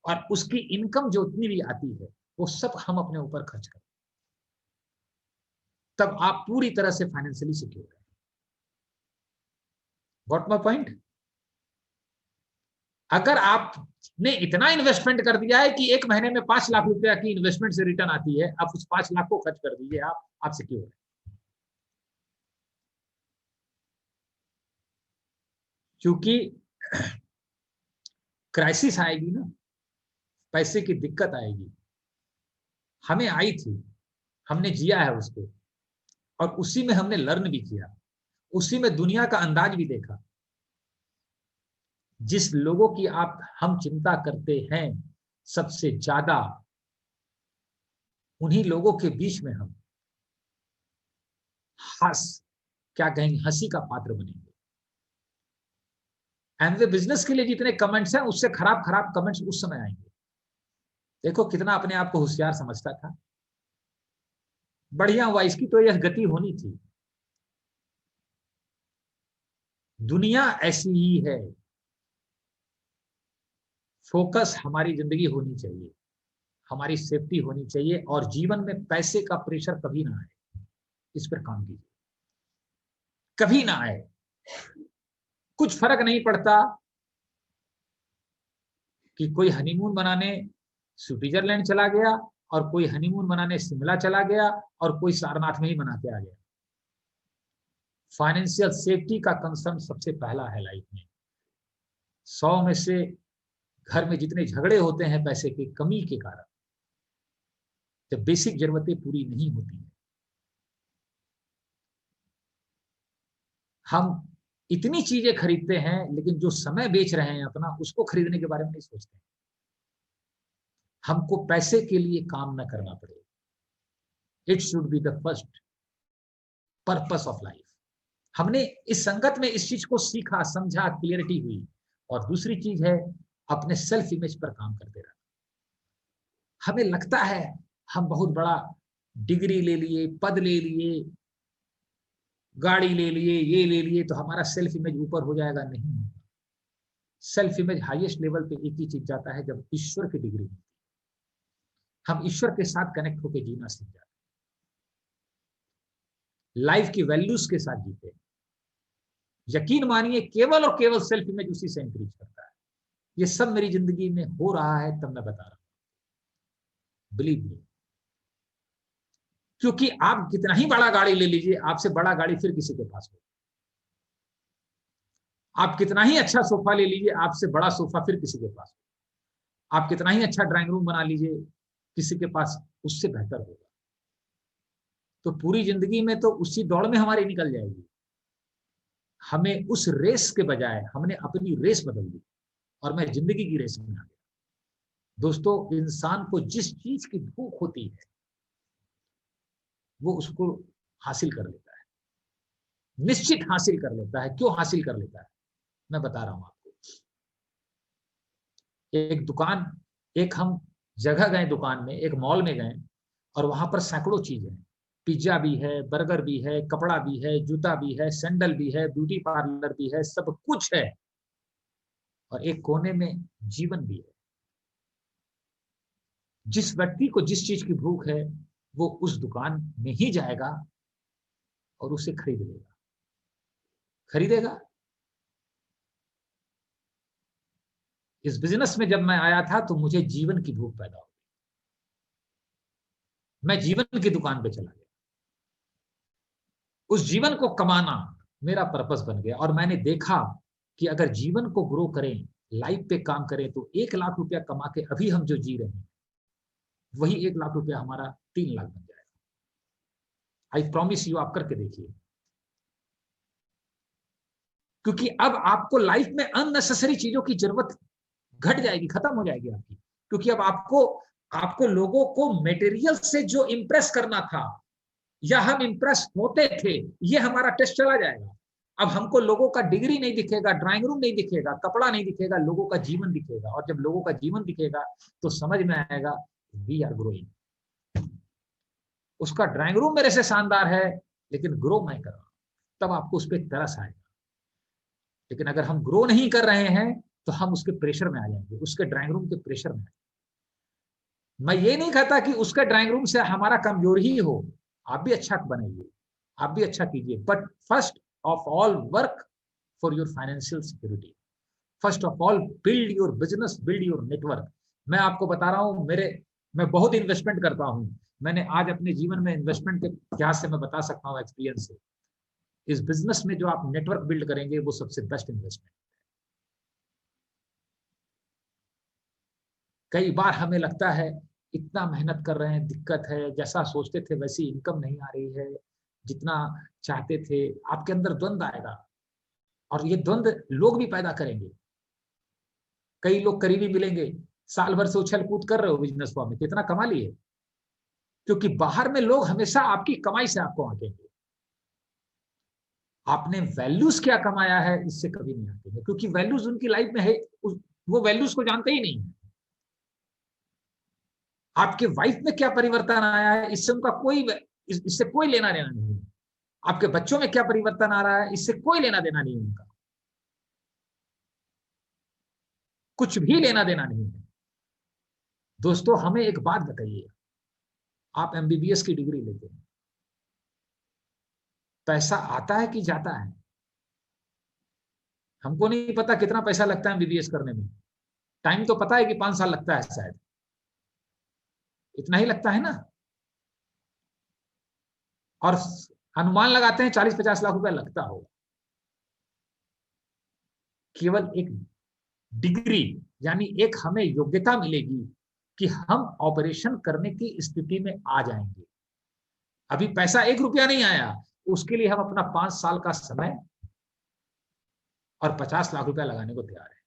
और उसकी इनकम जो उतनी भी आती है वो सब हम अपने ऊपर खर्च करें, तब आप पूरी तरह से फाइनेंशियली सिक्योर हैं। Got my point? अगर आपने इतना इन्वेस्टमेंट कर दिया है कि एक महीने में 5 लाख रुपया की इन्वेस्टमेंट से रिटर्न आती है, आप उस 5 लाख को खर्च कर दीजिए, आप सिक्योर हैं। क्योंकि क्राइसिस आएगी ना, पैसे की दिक्कत आएगी, हमें आई थी, हमने जिया है उसको, और उसी में हमने लर्न भी किया, उसी में दुनिया का अंदाज भी देखा। जिस लोगों की हम चिंता करते हैं सबसे ज्यादा, उन्हीं लोगों के बीच में हम क्या कहेंगे, हंसी का पात्र बनेंगे। एमवे बिजनेस के लिए जितने कमेंट्स हैं, उससे खराब खराब कमेंट्स उस समय आएंगे। देखो कितना अपने आप को होशियार समझता था, बढ़िया हुआ, इसकी तो यह गति होनी थी। दुनिया ऐसी ही है, फोकस हमारी जिंदगी होनी चाहिए, हमारी सेफ्टी होनी चाहिए, और जीवन में पैसे का प्रेशर कभी ना आए, इस पर काम कीजिए, कभी ना आए। कुछ फर्क नहीं पड़ता कि कोई हनीमून बनाने स्विट्जरलैंड चला गया और कोई हनीमून बनाने शिमला चला गया और कोई सारनाथ में ही बना के आ गया। फाइनेंशियल सेफ्टी का कंसर्न सबसे पहला है लाइफ में। 100 में से घर में जितने झगड़े होते हैं पैसे की कमी के कारण, जब बेसिक जरूरतें पूरी नहीं होती है। हम इतनी चीजें खरीदते हैं, लेकिन जो समय बेच रहे हैं अपना, उसको खरीदने के बारे में नहीं सोचते। हमको पैसे के लिए काम न करना पड़े, it should be the first purpose of life. हमने इस संगत में इस चीज को सीखा, समझा, क्लियरिटी हुई। और दूसरी चीज है अपने सेल्फ इमेज पर काम करते रहना। हमें लगता है हम बहुत बड़ा डिग्री ले लिए, पद ले लिए, गाड़ी ले लिए, ये ले लिए, तो हमारा सेल्फ इमेज ऊपर हो जाएगा, नहीं। सेल्फ इमेज हाईएस्ट लेवल पे एक ही चीज जाता है, जब ईश्वर की डिग्री होती है, हम ईश्वर के साथ कनेक्ट होकर जीना सीख जाते हैं, लाइफ की वैल्यूज के साथ जीते हैं। यकीन मानिए केवल और केवल सेल्फ इमेज उसी से इंक्रीज करता है। ये सब मेरी जिंदगी में हो रहा है, तब मैं बता रहा हूं, बिलीव मी। क्योंकि आप कितना ही बड़ा गाड़ी ले लीजिए, आपसे बड़ा गाड़ी फिर किसी के पास हो। आप कितना ही अच्छा सोफा ले लीजिए, आपसे बड़ा सोफा फिर किसी के पास हो। आप कितना ही अच्छा ड्राइंग रूम बना लीजिए, किसी के पास उससे बेहतर होगा। तो पूरी जिंदगी में तो उसी दौड़ में हमारी निकल जाएगी। हमें उस रेस के बजाय हमने अपनी रेस बदल दी और मैं जिंदगी की रेस में आ गया। दोस्तों, इंसान को जिस चीज की भूख होती है वो उसको हासिल कर लेता है, निश्चित हासिल कर लेता है। क्यों हासिल कर लेता है, मैं बता रहा हूं आपको। एक दुकान, एक हम जगह गए दुकान में, एक मॉल में गए और वहां पर सैकड़ों चीजें हैं। पिज्जा भी है, बर्गर भी है, कपड़ा भी है, जूता भी है, सैंडल भी है, ब्यूटी पार्लर भी है, सब कुछ है। और एक कोने में जीवन भी है। जिस व्यक्ति को जिस चीज की भूख है वो उस दुकान में ही जाएगा और उसे खरीद लेगा, खरीदेगा। इस बिजनेस में जब मैं आया था तो मुझे जीवन की भूख पैदा हो गई। मैं जीवन की दुकान पे चला गया। उस जीवन को कमाना मेरा पर्पस बन गया और मैंने देखा कि अगर जीवन को ग्रो करें, लाइफ पे काम करें, तो 1 लाख रुपया कमा के अभी हम जो जी रहे हैं वही 1 लाख रुपया हमारा 3 लाख बन जाएगा। आई प्रॉमिस यू, आप करके देखिए। क्योंकि अब आपको लाइफ में अननेसेसरी चीजों की जरूरत घट जाएगी, खत्म हो जाएगी आपकी। क्योंकि अब आपको आपको लोगों को मटेरियल से जो इंप्रेस करना था या हम इंप्रेस होते थे, ये हमारा टेस्ट चला जाएगा। अब हमको लोगों का डिग्री नहीं दिखेगा, ड्राइंग रूम नहीं दिखेगा, कपड़ा नहीं दिखेगा, लोगों का जीवन दिखेगा। और जब लोगों का जीवन दिखेगा तो समझ में आएगा वी आर ग्रोइंग। उसका ड्राइंग रूम मेरे से शानदार है लेकिन ग्रो मैं कर रहा हूं, तब आपको उस पर तरस आएगा। लेकिन अगर हम ग्रो नहीं कर रहे हैं तो हम उसके प्रेशर में आ जाएंगे, उसके ड्राइंग रूम के प्रेशर में। मैं ये नहीं कहता कि उसके ड्राइंग रूम से हमारा कमजोर ही हो, आप भी अच्छा बनाइए, आप भी अच्छा कीजिए, but first of all work for your financial security. First of all build your business, build your network. मैं आपको बता रहा हूं, मैं बहुत इन्वेस्टमेंट करता हूं। मैंने आज अपने जीवन में इन्वेस्टमेंट के क्या से मैं बता सकता हूं एक्सपीरियंस से। इस बिजनेस में जो आप नेटवर्क बिल्ड करेंगे वो सबसे बेस्ट इन्वेस्टमेंट। कई बार हमें लगता है इतना मेहनत कर रहे हैं, दिक्कत है, जैसा सोचते थे वैसी इनकम नहीं आ रही है जितना चाहते थे। आपके अंदर द्वंद्व आएगा और ये द्वंद्व लोग भी पैदा करेंगे। कई लोग करीबी मिलेंगे, साल भर से उछल कूद कर रहे हो बिजनेस फॉर्म में, कितना कमा लिए। क्योंकि बाहर में लोग हमेशा आपकी कमाई से आपको आंकेंगे, आपने वैल्यूज क्या कमाया है इससे कभी नहीं आंकेंगे। क्योंकि वैल्यूज उनकी लाइफ में है, वो वैल्यूज को जानते ही नहीं। आपके वाइफ में क्या परिवर्तन आया है इससे उनका इससे कोई लेना देना नहीं है। आपके बच्चों में क्या परिवर्तन आ रहा है इससे कोई लेना देना नहीं है उनका, कुछ भी लेना देना नहीं है। दोस्तों, हमें एक बात बताइए, आप एमबीबीएस की डिग्री लेते हैं, पैसा आता है कि जाता है? हमको नहीं पता कितना पैसा लगता है एमबीबीएस करने में। टाइम तो पता है कि 5 साल लगता है शायद, इतना ही लगता है ना। और अनुमान लगाते हैं 40-50 लाख रुपया लगता होगा केवल एक डिग्री। यानी एक हमें योग्यता मिलेगी कि हम ऑपरेशन करने की स्थिति में आ जाएंगे। अभी पैसा 1 रुपया नहीं आया, उसके लिए हम अपना 5 साल का समय और 50 लाख रुपया लगाने को तैयार है।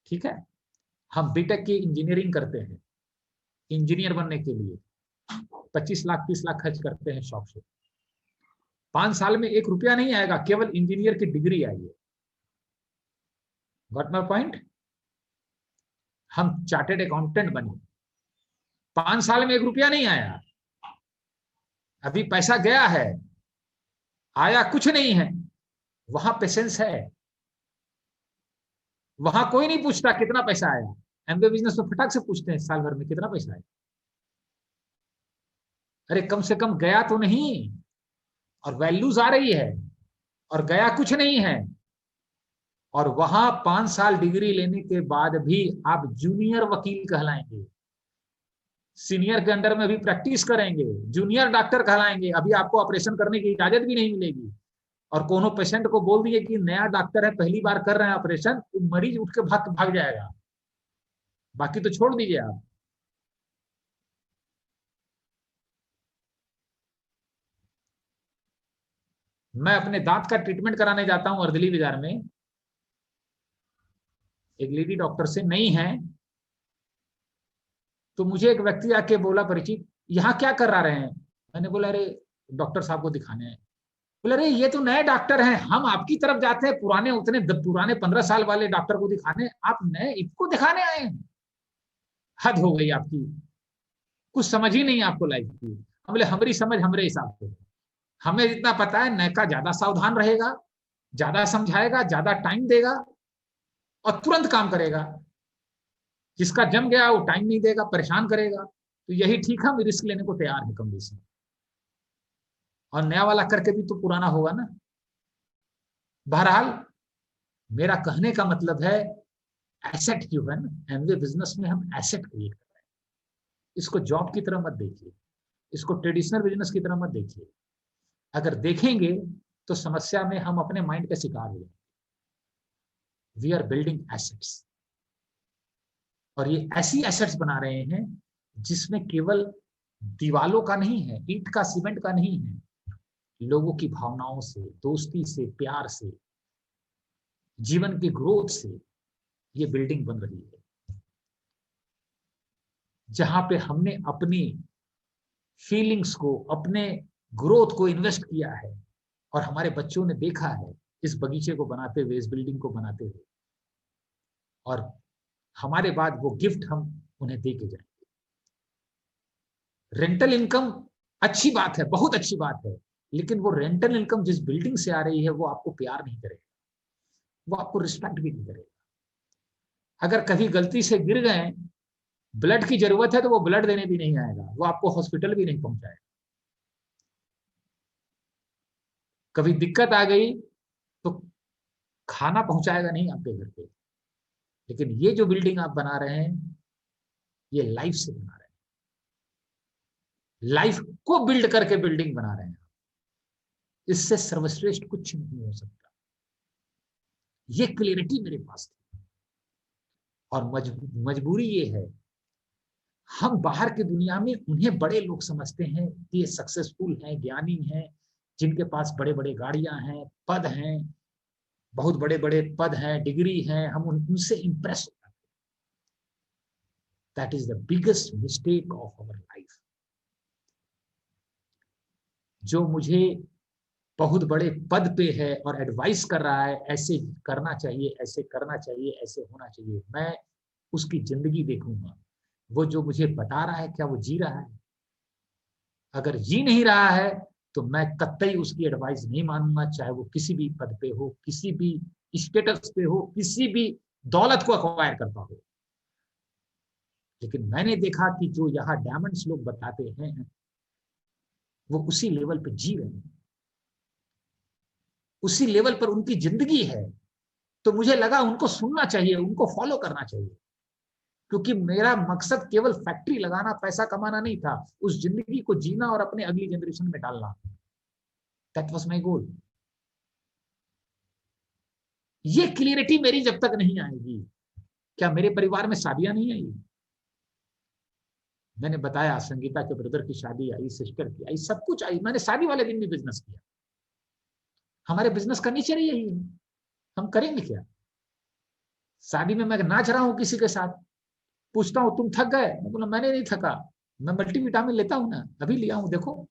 ठीक है, हम बीटेक की इंजीनियरिंग करते हैं, इंजीनियर बनने के लिए 25 लाख 30 लाख खर्च करते हैं शौक से। 5 साल में 1 रुपया नहीं आएगा, केवल इंजीनियर की डिग्री आई है। Got my point. हम चार्टेड अकाउंटेंट बने, 5 साल में 1 रुपया नहीं आया। अभी पैसा गया है, आया कुछ नहीं है। वहां पेशेंस है, वहां कोई नहीं पूछता कितना पैसा आया। एमबीए बिजनेस में फटाक से पूछते हैं साल भर में कितना पैसा आया। अरे कम से कम गया तो नहीं, और वैल्यूज आ रही है, और गया कुछ नहीं है। और वहां 5 साल डिग्री लेने के बाद भी आप जूनियर वकील कहलाएंगे, सीनियर के अंडर में भी प्रैक्टिस करेंगे, जूनियर डॉक्टर कहलाएंगे। अभी आपको ऑपरेशन करने की इजाजत भी नहीं मिलेगी। और कोनो पेशेंट को बोल दिए कि नया डॉक्टर है, पहली बार कर रहे हैं ऑपरेशन, तो मरीज उठ के भाग जाएगा, बाकी तो छोड़ दीजिए आप। मैं अपने दांत का ट्रीटमेंट कराने जाता हूं अर्दली बाजार में, एक लेडी डॉक्टर से नहीं है, तो मुझे एक व्यक्ति आके बोला, परिचित, यहाँ क्या कर रहे हैं? मैंने बोला, अरे डॉक्टर साहब को दिखाने हैं। बोले, अरे ये तो नए डॉक्टर हैं, हम आपकी तरफ जाते हैं पुराने, उतने पुराने 15 साल वाले डॉक्टर को दिखाने, आप नए इसको दिखाने आए हैं? हद हो गई आपकी, कुछ समझ ही नहीं आपको लाइफ की। हम बोले, हमारी समझ हमारे हिसाब से, हमें इतना पता है नए का ज्यादा सावधान रहेगा, ज्यादा समझाएगा, ज्यादा टाइम देगा और तुरंत काम करेगा। जिसका जम गया वो टाइम नहीं देगा, परेशान करेगा। तो यही ठीक है, हम रिस्क लेने को तैयार है कम बेसी, और नया वाला करके भी तो पुराना होगा ना। बहरहाल मेरा कहने का मतलब है, एसेट जो है ना, एमवे बिजनेस में हम एसेट क्रिएट कर रहे हैं। इसको जॉब की तरह मत देखिए, इसको ट्रेडिशनल बिजनेस की तरह मत देखिए। अगर देखेंगे तो समस्या में हम अपने माइंड के शिकार हो जाएंगे। वी आर बिल्डिंग एसेट्स, और ये ऐसी एसेट्स बना रहे हैं जिसमें केवल दीवालों का नहीं है, ईंट का, सीमेंट का नहीं है, लोगों की भावनाओं से, दोस्ती से, प्यार से, जीवन के ग्रोथ से ये बिल्डिंग बन रही है, जहां पे हमने अपनी फीलिंग्स को, अपने ग्रोथ को इन्वेस्ट किया है, और हमारे बच्चों ने देखा है इस बगीचे को बनाते हुए, इस बिल्डिंग को बनाते हुए, और हमारे बाद वो गिफ्ट हम उन्हें दे के जाएंगे। रेंटल इनकम अच्छी बात है, बहुत अच्छी बात है, लेकिन वो रेंटल इनकम जिस बिल्डिंग से आ रही है वो आपको प्यार नहीं करेगा, वो आपको रिस्पेक्ट भी नहीं करेगा। अगर कभी गलती से गिर गए, ब्लड की जरूरत है तो वो ब्लड देने भी नहीं आएगा, वो आपको हॉस्पिटल भी नहीं पहुंचाएगा। कभी दिक्कत आ गई तो खाना पहुंचाएगा नहीं आपके घर पे। लेकिन ये जो बिल्डिंग आप बना रहे हैं, ये लाइफ से बना रहे हैं, लाइफ को बिल्ड करके बिल्डिंग बना रहे हैं। इससे सर्वश्रेष्ठ कुछ नहीं हो सकता। ये क्लियरिटी मेरे पास थी, और मजबूरी ये है, हम बाहर की दुनिया में उन्हें बड़े लोग समझते हैं कि ये सक्सेसफुल हैं, ज्ञानी हैं, जिनके पास बड़े बड़े गाड़ियां हैं, पद हैं, बहुत बड़े बड़े पद हैं, डिग्री हैं, हम उनसे इंप्रेस होते हैं। That is the biggest mistake of our life. जो मुझे बहुत बड़े पद पे है और एडवाइस कर रहा है, ऐसे करना चाहिए, ऐसे करना चाहिए, ऐसे होना चाहिए, मैं उसकी जिंदगी देखूंगा। वो जो मुझे बता रहा है, क्या वो जी रहा है? अगर जी नहीं रहा है तो मैं कतई उसकी एडवाइस नहीं मानूंगा, चाहे वो किसी भी पद पे हो, किसी भी स्टेटस पे हो, किसी भी दौलत को अक्वायर करता हो। लेकिन मैंने देखा कि जो यहाँ डायमंड्स लोग बताते हैं, वो उसी लेवल पे जी रहे हैं, उसी लेवल पर उनकी जिंदगी है। तो मुझे लगा उनको सुनना चाहिए, उनको फॉलो करना चाहिए, क्योंकि मेरा मकसद केवल फैक्ट्री लगाना, पैसा कमाना नहीं था, उस जिंदगी को जीना और अपने अगली जनरेशन में डालना। That was my goal. ये क्लियरिटी मेरी जब तक नहीं आएगी, क्या मेरे परिवार में शादियां नहीं आई? मैंने बताया, संगीता के ब्रदर की शादी आई, सिस्टर की आई, सब कुछ आई। मैंने शादी वाले दिन भी बिजनेस किया। हमारे बिजनेस का नेचर यही है, हम करेंगे क्या? शादी में मैं नाच रहा हूं किसी के साथ, पूछता हूं तुम थक गए? मैं बोला मैंने नहीं थका, मैं मल्टीविटामिन लेता हूं ना, अभी लिया हूं, देखो।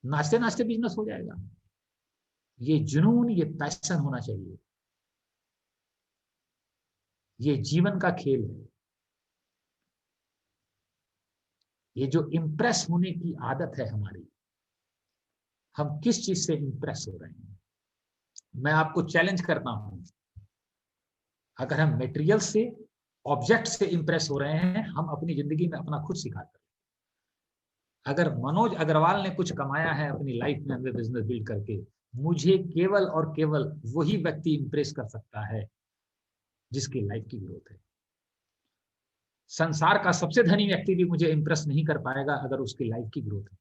नाचते नाचते बिजनेस हो जाएगा। ये जुनून, ये पैशन होना चाहिए। ये जीवन का खेल है। ये जो इंप्रेस होने की आदत है हमारी, हम किस चीज से इंप्रेस हो रहे हैं? मैं आपको चैलेंज करता हूं, अगर हम मटेरियल से, ऑब्जेक्ट से इंप्रेस हो रहे हैं, हम अपनी जिंदगी में अपना खुद सिखा कर। अगर मनोज अग्रवाल ने कुछ कमाया है अपनी लाइफ में हमें बिजनेस बिल्ड करके, मुझे केवल और केवल वही व्यक्ति इंप्रेस कर सकता है जिसकी लाइफ की ग्रोथ है। संसार का सबसे धनी व्यक्ति भी मुझे इंप्रेस नहीं कर पाएगा अगर उसकी लाइफ की ग्रोथ है।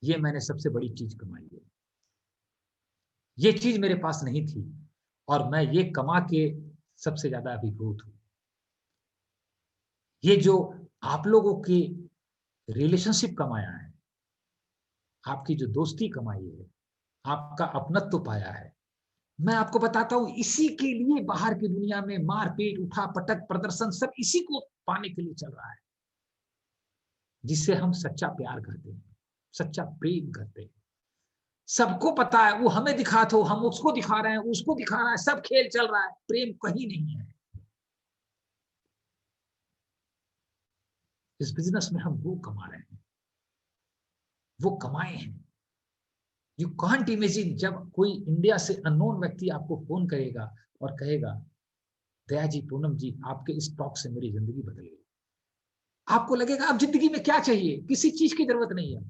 ये मैंने सबसे बड़ी चीज कमाई है। ये चीज मेरे पास नहीं थी, और मैं ये कमा के सबसे ज्यादा अभिभूत हूं। ये जो आप लोगों के रिलेशनशिप कमाया है, आपकी जो दोस्ती कमाई है, आपका अपनत्व पाया है, मैं आपको बताता हूं, इसी के लिए बाहर की दुनिया में मारपीट, उठा पटक, प्रदर्शन सब इसी को पाने के लिए चल रहा है, जिससे हम सच्चा प्यार करते हैं, सच्चा प्रेम करते हैं। सबको पता है, वो हमें दिखा तो हम उसको दिखा रहे हैं, उसको दिखा रहा है, सब खेल चल रहा है, प्रेम कहीं नहीं है। इस बिजनेस में हम वो कमा रहे हैं, वो कमाए हैं। यू कांट इमेजिन, जब कोई इंडिया से अननोन व्यक्ति आपको फोन करेगा और कहेगा, दया जी, पूनम जी, आपके इस टॉक से मेरी जिंदगी बदल गई, आपको लगेगा अब जिंदगी में क्या चाहिए, किसी चीज की जरूरत नहीं है।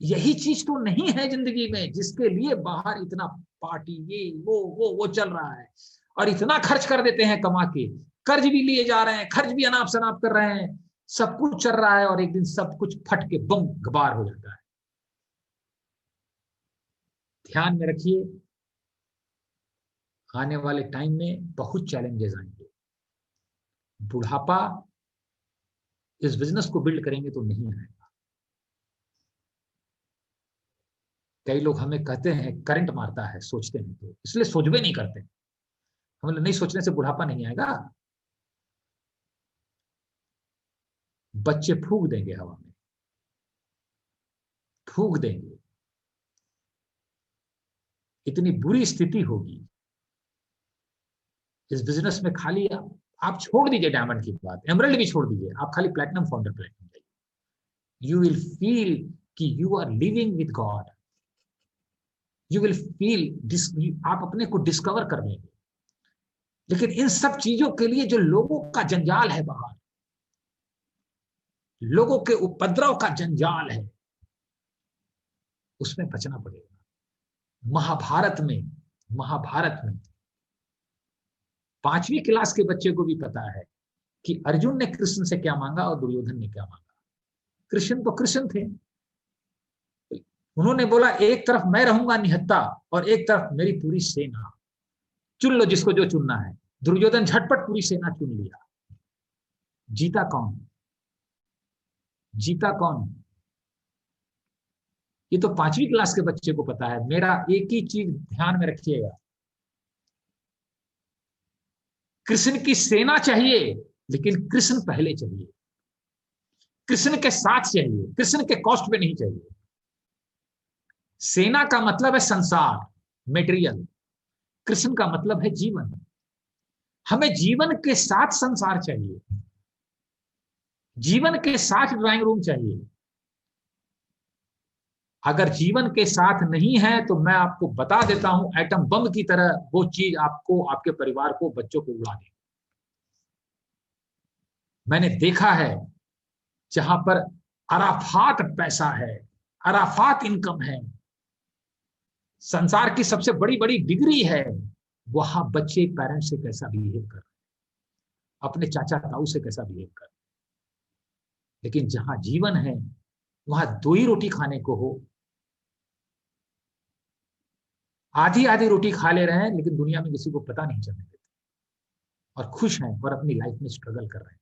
यही चीज तो नहीं है जिंदगी में जिसके लिए बाहर इतना पार्टी, ये वो चल रहा है, और इतना खर्च कर देते हैं कमा के, कर्ज भी लिए जा रहे हैं, खर्च भी अनाप शनाप कर रहे हैं, सब कुछ चल रहा है, और एक दिन सब कुछ फट के बम गबार हो जाता है। ध्यान में रखिए, आने वाले टाइम में बहुत चैलेंजेस आएंगे। बुढ़ापा इस बिजनेस को बिल्ड करेंगे तो नहीं आएगा। कई लोग हमें कहते हैं करंट मारता है, सोचते हैं तो, इसलिए सोचबे नहीं करते। हम नहीं सोचने से बुढ़ापा नहीं आएगा। बच्चे फूंक देंगे हवा में, फूंक देंगे, इतनी बुरी स्थिति होगी इस बिजनेस में। खाली आप छोड़ दीजिए डायमंड की बात, एमरल्ड भी छोड़ दीजिए, आप खाली प्लैटिनम फाउंडर प्लैटिनम जाइए, यू विल फील कि you are living with God. You will feel, आप अपने को डिस्कवर कर लेंगे। लेकिन इन सब चीजों के लिए जो लोगों का जंजाल है बाहर, लोगों के उपद्रव का जंजाल है, उसमें बचना पड़ेगा। महाभारत में 5वीं क्लास के बच्चे को भी पता है कि अर्जुन ने कृष्ण से क्या मांगा और दुर्योधन ने क्या मांगा। कृष्ण तो कृष्ण थे, उन्होंने बोला एक तरफ मैं रहूंगा निहत्ता और एक तरफ मेरी पूरी सेना, चुन लो जिसको जो चुनना है। दुर्योधन झटपट पूरी सेना चुन लिया। जीता कौन? जीता कौन? ये तो 5वीं क्लास के बच्चे को पता है। मेरा एक ही चीज ध्यान में रखिएगा, कृष्ण की सेना चाहिए, लेकिन कृष्ण पहले चाहिए, कृष्ण के साथ चाहिए, कृष्ण के कॉस्ट पे नहीं चाहिए। सेना का मतलब है संसार, मेटेरियल। कृष्ण का मतलब है जीवन। हमें जीवन के साथ संसार चाहिए, जीवन के साथ ड्राइंग रूम चाहिए। अगर जीवन के साथ नहीं है तो मैं आपको बता देता हूं, एटम बम की तरह वो चीज आपको, आपके परिवार को, बच्चों को उड़ा देगी। मैंने देखा है, जहां पर अराफात पैसा है, अराफात इनकम है, संसार की सबसे बड़ी बड़ी डिग्री है, वहां बच्चे पेरेंट्स से कैसा बिहेव कर, अपने चाचा ताऊ से कैसा बिहेव कर। लेकिन जहां जीवन है, वहां 2 ही रोटी खाने को हो, आधी आधी रोटी खा ले रहे हैं, लेकिन दुनिया में किसी को पता नहीं चलने देते, और खुश हैं और अपनी लाइफ में स्ट्रगल कर रहे हैं।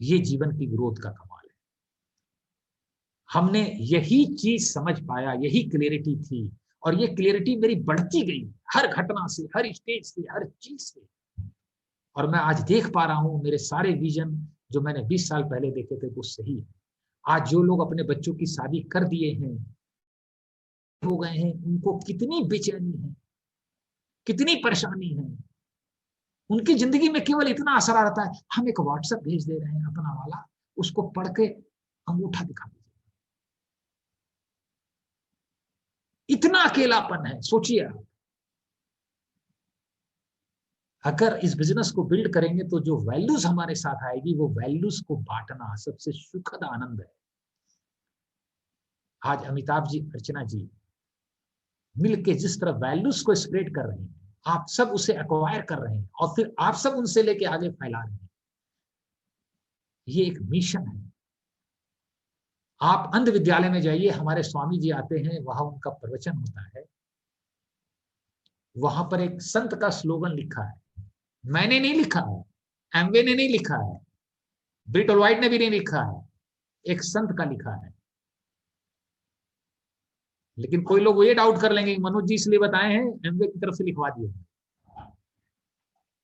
ये जीवन की ग्रोथ का कमाल है। हमने यही चीज समझ पाया, यही क्लियरिटी थी, और ये क्लियरिटी मेरी बढ़ती गई हर घटना से, हर स्टेज से, हर चीज से। और मैं आज देख पा रहा हूं मेरे सारे विजन जो मैंने 20 साल पहले देखे थे वो सही है। आज जो लोग अपने बच्चों की शादी कर दिए हैं, हो गए हैं, उनको कितनी बेचैनी है, कितनी परेशानी है। उनकी जिंदगी में केवल इतना असर आ रहता है, हम एक व्हाट्सएप भेज दे रहे हैं अपना वाला, उसको पढ़ के अंगूठा दिखा दीजिए। इतना अकेलापन है, सोचिए आप। अगर इस बिजनेस को बिल्ड करेंगे तो जो वैल्यूज हमारे साथ आएगी, वो वैल्यूज को बांटना सबसे सुखद आनंद है। आज अमिताभ जी, अर्चना जी मिलके जिस तरह वैल्यूज को स्प्रेड कर रहे हैं, आप सब उसे एक्वायर कर रहे हैं, और फिर आप सब उनसे लेके आगे फैला रहे हैं। ये एक मिशन है। आप अंध विद्यालय में जाइए, हमारे स्वामी जी आते हैं, वहां उनका प्रवचन होता है, वहां पर एक संत का स्लोगन लिखा है। मैंने नहीं लिखा है, एमवे ने नहीं लिखा है, ब्रिटल वाइट ने भी नहीं लिखा है, एक संत का लिखा है। लेकिन कोई लोग ये डाउट कर लेंगे मनोज जी इसलिए बताए हैं, एमवे की तरफ से लिखवा दिए।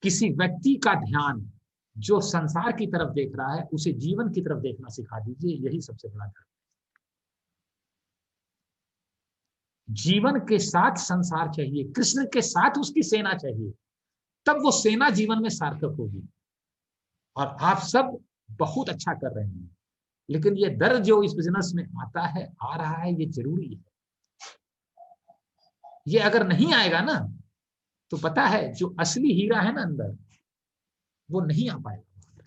किसी व्यक्ति का ध्यान जो संसार की तरफ देख रहा है उसे जीवन की तरफ देखना सिखा दीजिए, यही सबसे बड़ा धर्म। जीवन के साथ संसार चाहिए, कृष्ण के साथ उसकी सेना चाहिए, तब वो सेना जीवन में सार्थक होगी। और आप सब बहुत अच्छा कर रहे हैं, लेकिन ये दर्द जो इस बिजनेस में आता है, आ रहा है, ये जरूरी है। ये अगर नहीं आएगा ना, तो पता है जो असली हीरा है ना अंदर, वो नहीं आ पाएगा।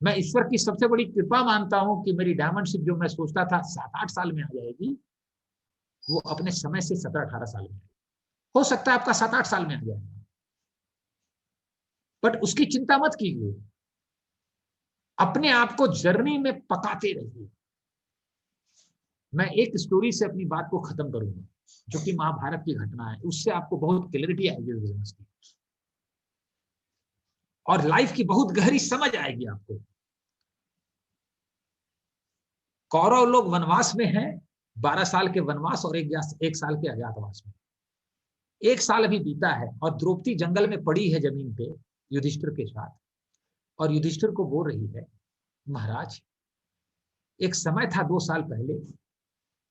मैं ईश्वर की सबसे बड़ी कृपा मानता हूं कि मेरी डायमंडशिप जो मैं सोचता था 7-8 साल में आ जाएगी, वो अपने समय से 17-18 साल में हो सकता है, आपका 7-8 साल में आ जाएगा, बट उसकी चिंता मत कीजिए। अपने आप को जर्नी में पकाते रहिए। मैं एक स्टोरी से अपनी बात को खत्म करूंगा, जो कि महाभारत की घटना है, उससे आपको बहुत क्लैरिटी आएगी बिजनेस की, और लाइफ की बहुत गहरी समझ आएगी आपको। कौरव लोग वनवास में हैं, 12 साल के वनवास और एक साल के अज्ञातवास में। 1 साल अभी बीता है और द्रौपदी जंगल में पड़ी है जमीन पे युधिष्ठिर के साथ, और युधिष्ठिर को बोल रही है, महाराज एक समय था 2 साल पहले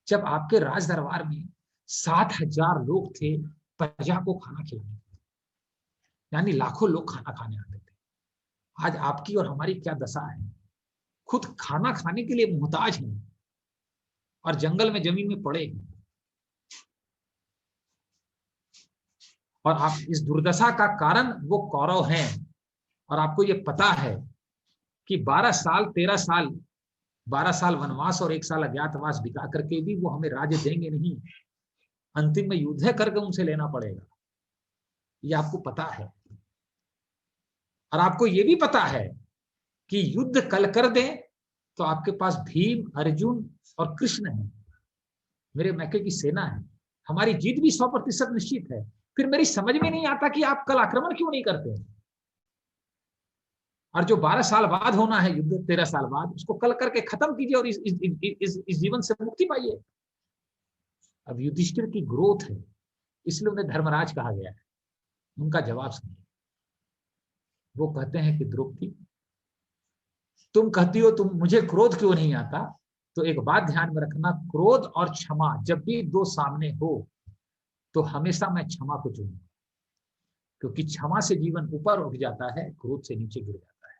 जब आपके राज दरबार में 7,000 लोग थे प्रजा को खाना खिलाने, यानी लाखों लोग खाना खाने आते थे। आज आपकी और हमारी क्या दशा है, खुद खाना खाने के लिए मुहताज हैं और जंगल में जमीन में पड़े हैं। और आप इस दुर्दशा का कारण वो कौरव हैं, और आपको ये पता है कि 12 साल 13 साल 12 साल वनवास और 1 साल अज्ञातवास बिता करके भी वो हमें राज्य देंगे नहीं, अंतिम में युद्ध करके उनसे लेना पड़ेगा, ये आपको पता है। और आपको ये भी पता है कि युद्ध कल कर दें तो आपके पास भीम, अर्जुन और कृष्ण है, मेरे मैके की सेना है, हमारी जीत भी 100% निश्चित है। फिर मेरी समझ में नहीं आता कि आप कल आक्रमण क्यों नहीं करते हैं। और जो 12 साल बाद होना है युद्ध, 13 साल बाद, उसको कल करके खत्म कीजिए और इस जीवन से मुक्ति पाइए। अब युधिष्ठिर की ग्रोथ है, इसलिए उन्हें धर्मराज कहा गया है। उनका जवाब सुनिए। वो कहते हैं कि द्रौपदी, तुम कहती हो तुम मुझे क्रोध क्यों नहीं आता, तो एक बात ध्यान में रखना, क्रोध और क्षमा जब भी दो सामने हो तो हमेशा मैं क्षमा को चुनूंगा, क्योंकि क्षमा से जीवन ऊपर उठ जाता है, क्रोध से नीचे गिर जाता है।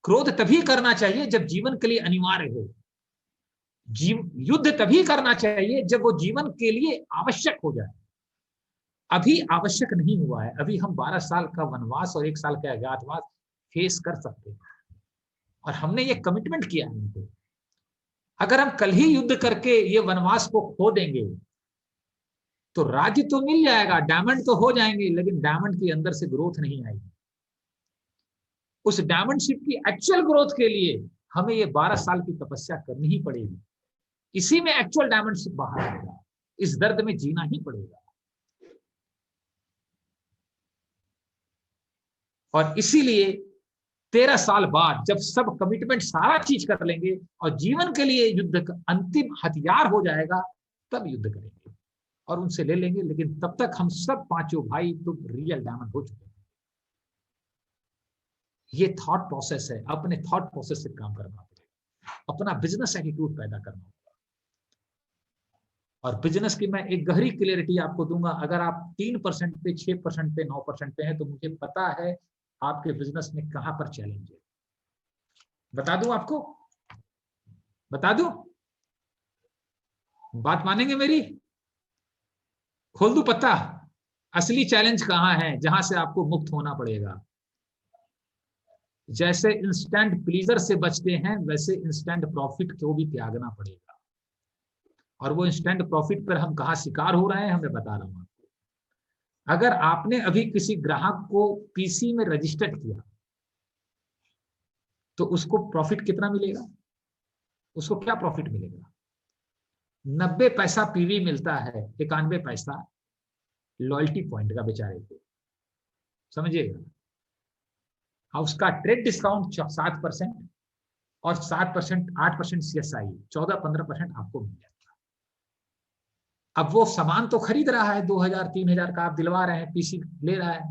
क्रोध तभी करना चाहिए जब जीवन के लिए अनिवार्य हो, युद्ध तभी करना चाहिए जब वो जीवन के लिए आवश्यक हो जाए। अभी आवश्यक नहीं हुआ है, अभी हम 12 साल का वनवास और 1 साल का अज्ञातवास फेस कर सकते हैं, और हमने ये कमिटमेंट किया है इनको। अगर हम कल ही युद्ध करके ये वनवास को खो देंगे तो राज्य तो मिल जाएगा, डायमंड तो हो जाएंगे, लेकिन डायमंड के अंदर से ग्रोथ नहीं आएगी। उस डायमंडशिप की एक्चुअल ग्रोथ के लिए हमें ये 12 साल की तपस्या करनी ही पड़ेगी। इसी में एक्चुअल डायमंडशिप बाहर आएगा, इस दर्द में जीना ही पड़ेगा। और इसीलिए 13 साल बाद जब सब कमिटमेंट सारा चीज कर लेंगे और जीवन के लिए युद्ध का अंतिम हथियार हो जाएगा, तब युद्ध करेंगे और उनसे ले लेंगे। लेकिन तब तक हम सब पांचों भाई तो रियल डायमंड हो चुके हैं। ये थॉट प्रोसेस है, अपने थॉट प्रोसेस से काम करना पड़ेगा, अपना बिजनेस एटीट्यूड पैदा करना होगा। और बिजनेस की मैं एक गहरी क्लियरिटी आपको दूंगा, अगर आप 3% पे, 6% पे, 9% पे हैं, तो मुझे पता है आपके बिजनेस में कहां पर चैलेंज है। बता दूं आपको, बता दूं, बात मानेंगे मेरी? खोल दूं पत्ता, असली चैलेंज कहां है जहां से आपको मुक्त होना पड़ेगा। जैसे इंस्टेंट प्लीजर से बचते हैं, वैसे इंस्टेंट प्रॉफिट को भी त्यागना पड़ेगा। और वो इंस्टेंट प्रॉफिट पर हम कहां शिकार हो रहे हैं, हमें बता रहा हूं आपको। अगर आपने अभी किसी ग्राहक को पीसी में रजिस्टर्ड किया तो उसको प्रॉफिट कितना मिलेगा? उसको क्या प्रॉफिट मिलेगा? 90 पैसा पीवी मिलता है, 91 पैसा लॉयल्टी पॉइंट का बेचारे को, समझिएगा। उसका ट्रेड डिस्काउंट 7% और 7%, 8% CSI, 14-15% आपको मिल जाएगा। अब वो सामान तो खरीद रहा है 2000 3000 का, आप दिलवा रहे हैं, पीसी ले रहा है,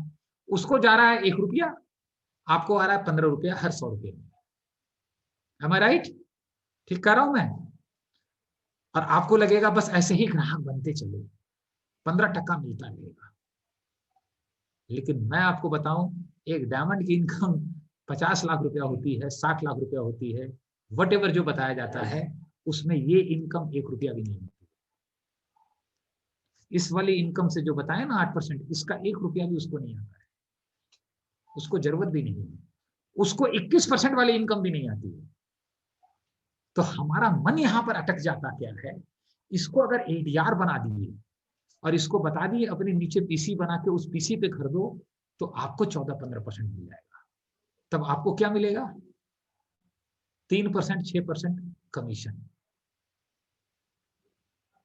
उसको जा रहा है 1 रुपया, आपको आ रहा है 15 रुपया हर 100 रुपये में। Am I right? ठीक कर रहा हूं मैं? और आपको लगेगा बस ऐसे ही ग्राहक बनते चले, 15% मिलता रहेगा। लेकिन मैं आपको बताऊं, एक डायमंड की इनकम 50 लाख रुपया होती है, 60 लाख रुपया होती है, वट एवर जो बताया जाता है, उसमें ये इनकम 1 रुपया भी नहीं होती। इस वाली इनकम से जो बताया ना 8%, इसका 1 रुपया भी उसको नहीं आता है, उसको जरूरत भी नहीं है, उसको 21% वाली इनकम भी नहीं आती है। तो हमारा मन यहां पर अटक जाता क्या है, इसको अगर एडीआर बना दिए और इसको बता दिए अपने नीचे पीसी बना के उस पीसी पे खरीदो, तो आपको 14-15% मिल जाएगा। तब आपको क्या मिलेगा? 3% 6% कमीशन।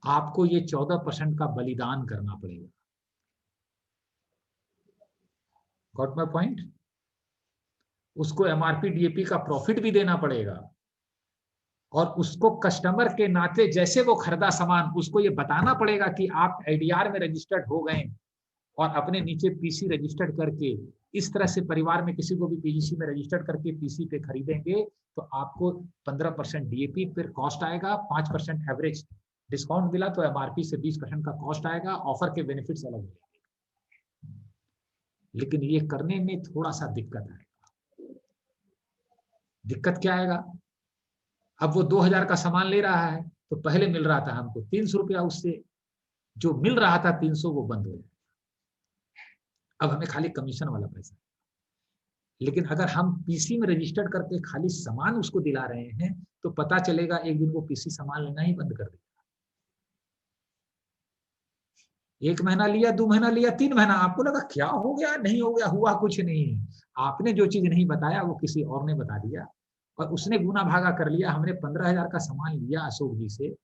आपको ये 14% का बलिदान करना पड़ेगा। Got my point? उसको एमआरपी डीएपी का प्रॉफिट भी देना पड़ेगा, और उसको कस्टमर के नाते जैसे वो खरीदा सामान, उसको ये बताना पड़ेगा कि आप एडीआर में रजिस्टर्ड हो गए और अपने नीचे पीसी रजिस्टर्ड करके इस तरह से परिवार में किसी को भी पीसी में रजिस्टर्ड करके पीसी पे खरीदेंगे, तो आपको 15% डीएपी फिर कॉस्ट आएगा, 5% एवरेज डिस्काउंट मिला तो एमआरपी से 20% का कॉस्ट आएगा, ऑफर के बेनिफिट्स अलग मिलेंगे। लेकिन ये करने में थोड़ा सा दिक्कत आएगा। दिक्कत क्या आएगा? अब वो 2000 का सामान ले रहा है, तो पहले मिल रहा था हमको 300 रुपया, उससे जो मिल रहा था 300 वो बंद हो जाएगा। अब हमें खाली कमीशन वाला पैसा। लेकिन अगर हम पीसी में रजिस्टर्ड करके खाली सामान उसको दिला रहे हैं, तो पता चलेगा एक दिन वो पीसी सामान लेना ही बंद कर देगा। 1 महीना लिया, 2 महीना लिया, 3 महीना, आपको लगा क्या हो गया, नहीं हो गया, हुआ कुछ नहीं। आपने जो चीज नहीं बताया वो किसी और ने बता दिया, और उसने गुना भागा कर लिया। हमने 15,000 का सामान लिया अशोक जी से,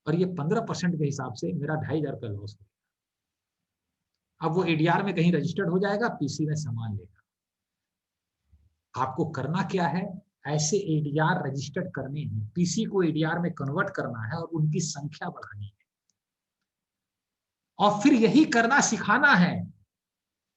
और ये 15% के हिसाब से मेरा 2,500 रुपया लॉस हो गया। अब वो एडीआर में कहीं रजिस्टर्ड हो जाएगा, पीसी में सामान लेगा। आपको करना क्या है? ऐसे एडीआर रजिस्टर्ड करने हैं, पीसी को एडीआर में कन्वर्ट करना है और उनकी संख्या बढ़ानी है, और फिर यही करना सिखाना है।